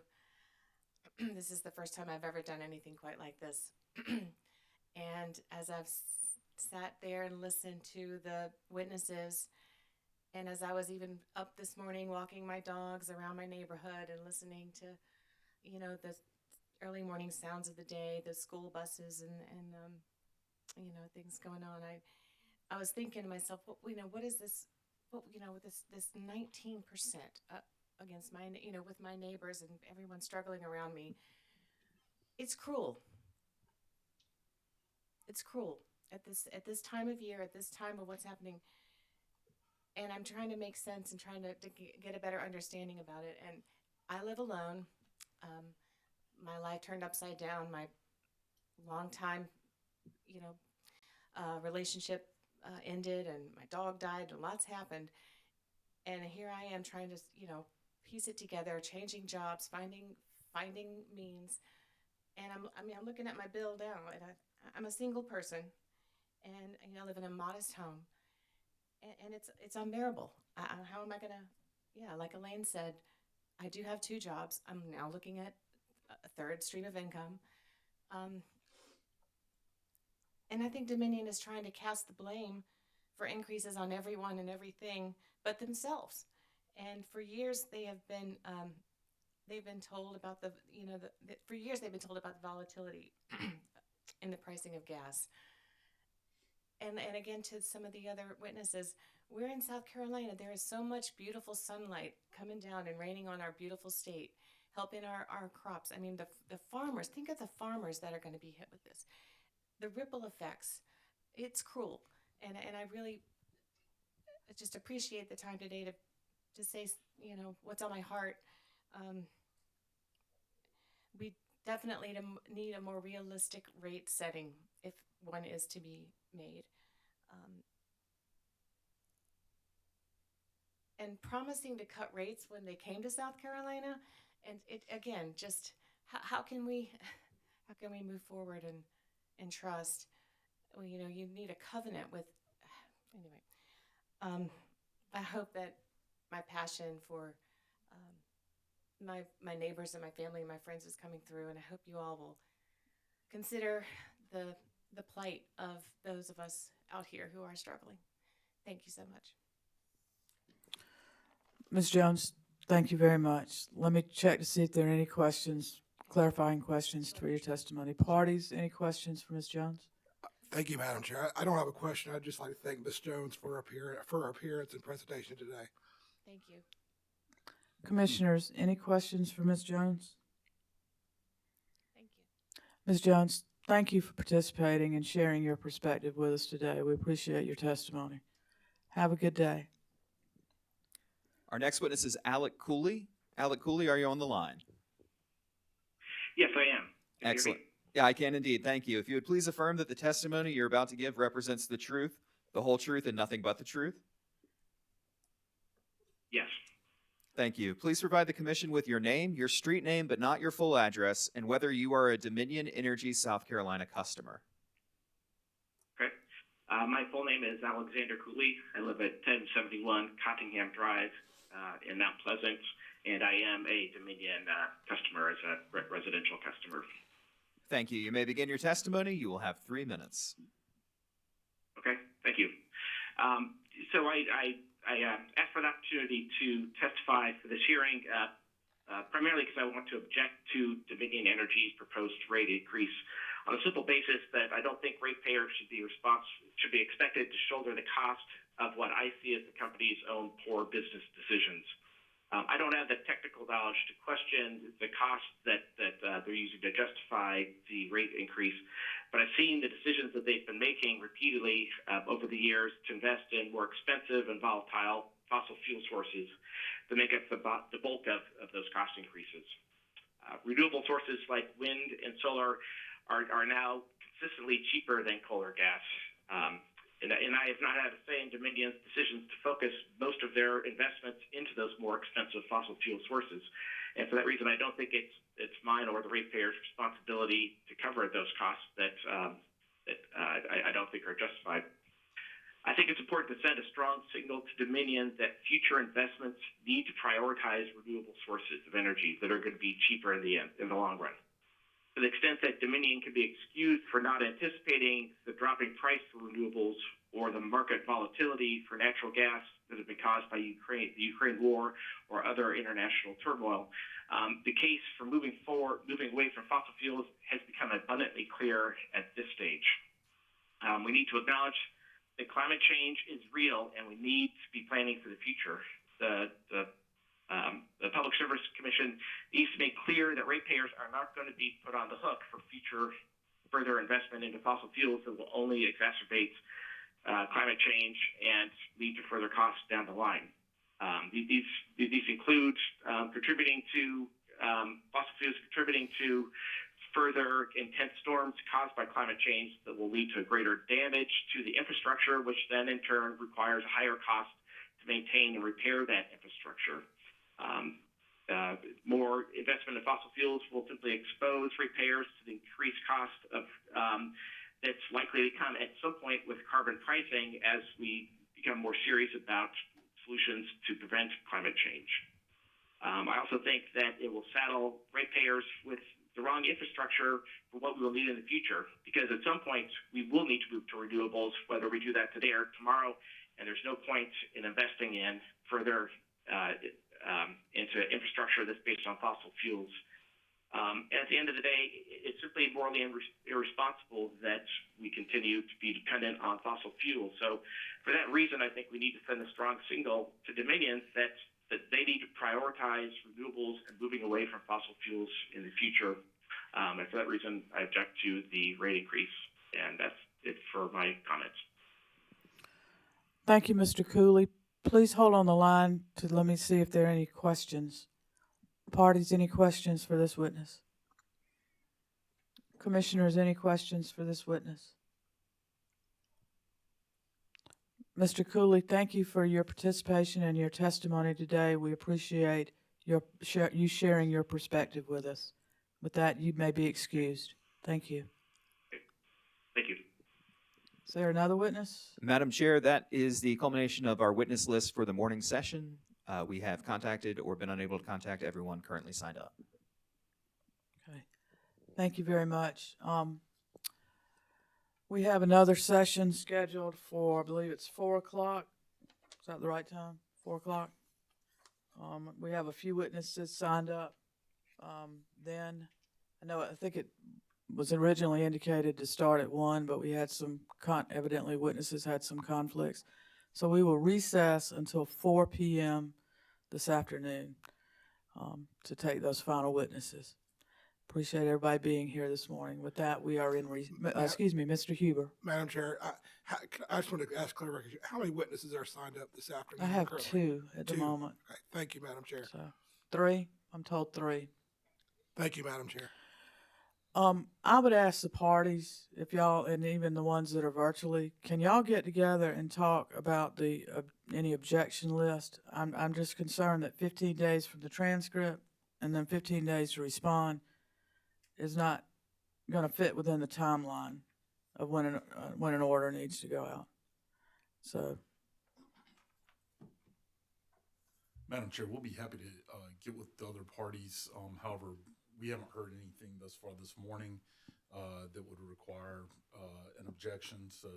This is the first time I've ever done anything quite like this. And as I've sat there and listened to the witnesses, and as I was even up this morning walking my dogs around my neighborhood and listening to, the early morning sounds of the day, the school buses and things going on, I was thinking to myself, what is this, this 19% against my, with my neighbors and everyone struggling around me. It's cruel. It's cruel at this time of year, at this time of what's happening. And I'm trying to make sense and trying to get a better understanding about it. And I live alone. My life turned upside down. My long time, relationship ended, and my dog died, and lots happened. And here I am trying to, piece it together, changing jobs, finding means. And I'm looking at my bill now, and I'm a single person, and I live in a modest home, and it's unbearable. How am I gonna? Like Elaine said, I do have 2 jobs. I'm now looking at a third stream of income, and I think Dominion is trying to cast the blame for increases on everyone and everything but themselves. And for years they've been told about for years they've been told about the volatility in the pricing of gas. And again, to some of the other witnesses, we're in South Carolina. There is so much beautiful sunlight coming down and raining on our beautiful state, helping our crops. I mean, the farmers, think of the farmers that are going to be hit with this. The ripple effects, it's cruel. And I really just appreciate the time today to say, what's on my heart. We definitely need a more realistic rate setting if one is to be made. And promising to cut rates when they came to South Carolina, and it again, just how can we move forward and trust? Well, you need a covenant with. Anyway, I hope that my passion for my neighbors and my family and my friends is coming through, and I hope you all will consider the plight of those of us out here who are struggling. Thank you so much. Ms. Jones, thank you very much. Let me check to see if there are any questions, clarifying questions for your testimony. Parties, any questions for Ms. Jones? Thank you, Madam Chair. I don't have a question. I'd just like to thank Ms. Jones for her appearance and presentation today. Thank you. Commissioners, any questions for Ms. Jones? Thank you. Ms. Jones, thank you for participating and sharing your perspective with us today. We appreciate your testimony. Have a good day. Our next witness is Alec Cooley. Alec Cooley, are you on the line? Yes, I am. Can Excellent. Yeah, I can indeed. Thank you. If you would please affirm that the testimony you're about to give represents the truth, the whole truth, and nothing but the truth. Yes. Thank you. Please provide the commission with your name, your street name, but not your full address, and whether you are a Dominion Energy South Carolina customer. Okay. My full name is Alexander Cooley. I live at 1071 Cottingham Drive in Mount Pleasant, and I am a Dominion customer as a residential customer. Thank you. You may begin your testimony. You will have 3 minutes. Okay. Thank you. So I asked for the opportunity to testify for this hearing, primarily because I want to object to Dominion Energy's proposed rate increase on a simple basis that I don't think ratepayers should be expected to shoulder the cost of what I see as the company's own poor business decisions. I don't have the technical knowledge to question the costs that they're using to justify the rate increase, but I've seen the decisions that they've been making repeatedly over the years to invest in more expensive and volatile fossil fuel sources that make up the bulk of those cost increases. Renewable sources like wind and solar are now consistently cheaper than coal or gas. And I have not had a say in Dominion's decisions to focus most of their investments into those more expensive fossil fuel sources. And for that reason, I don't think it's mine or the ratepayers' responsibility to cover those costs that I don't think are justified. I think it's important to send a strong signal to Dominion that future investments need to prioritize renewable sources of energy that are going to be cheaper in the long run. To the extent that Dominion can be excused for not anticipating the dropping price for renewables or the market volatility for natural gas that has been caused by the Ukraine war or other international turmoil, the case for moving away from fossil fuels has become abundantly clear at this stage. We need to acknowledge that climate change is real, and we need to be planning for the future. The Public Service Commission needs to make clear that ratepayers are not going to be put on the hook for further investment into fossil fuels that will only exacerbate climate change and lead to further costs down the line. These include contributing to fossil fuels contributing to further intense storms caused by climate change that will lead to greater damage to the infrastructure, which then in turn requires a higher cost to maintain and repair that infrastructure. More investment in fossil fuels will simply expose ratepayers to the increased cost of that's likely to come at some point with carbon pricing as we become more serious about solutions to prevent climate change. I also think that it will saddle ratepayers with the wrong infrastructure for what we will need in the future, because at some point we will need to move to renewables, whether we do that today or tomorrow, and there's no point in investing in further into infrastructure that's based on fossil fuels. And at the end of the day, it's simply morally irresponsible that we continue to be dependent on fossil fuels. So for that reason, I think we need to send a strong signal to Dominion that they need to prioritize renewables and moving away from fossil fuels in the future. And for that reason, I object to the rate increase. And that's it for my comments. Thank you, Mr. Cooley. Please hold on the line to let me see if there are any questions. Parties, any questions for this witness? Commissioners, any questions for this witness? Mr. Cooley, thank you for your participation and your testimony today. We appreciate you sharing your perspective with us. With that, you may be excused. Thank you. Thank you. Is there another witness? Madam Chair, that is the culmination of our witness list for the morning session. We have contacted or been unable to contact everyone currently signed up. Okay. Thank you very much. We have another session scheduled for, I believe it's 4 o'clock. Is that the right time? 4 o'clock? We have a few witnesses signed up. Then, I think it was originally indicated to start at 1, but we had some, evidently witnesses had some conflicts. So we will recess until 4 p.m. this afternoon to take those final witnesses. Appreciate everybody being here this morning. With that, we are in, excuse me, Mr. Huber. Madam Chair, I just want to ask clarification. How many witnesses are signed up this afternoon? I have currently? 2 at the moment. Right. Thank you, Madam Chair. So 3, I'm told 3. Thank you, Madam Chair. I would ask the parties, if y'all, and even the ones that are virtually, can y'all get together and talk about the any objection list? I'm just concerned that 15 days from the transcript and then 15 days to respond is not going to fit within the timeline of when an order needs to go out. So, Madam Chair, we'll be happy to get with the other parties. However, we haven't heard anything thus far this morning that would require an objection. So,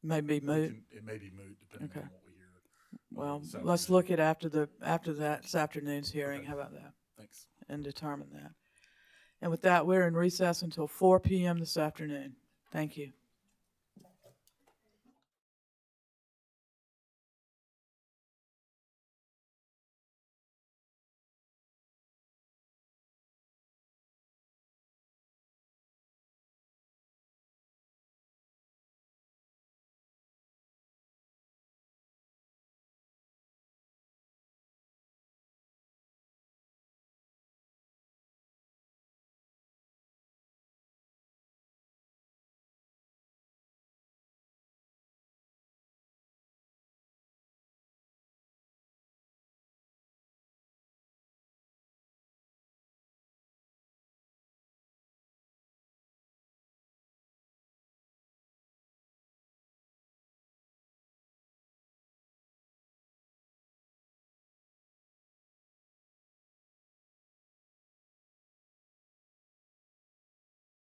maybe moot. It may be moot depending on what we hear. Well, let's look at after that this afternoon's hearing. Okay. How about that? Thanks. And determine that. And with that, we're in recess until 4 p.m. this afternoon. Thank you.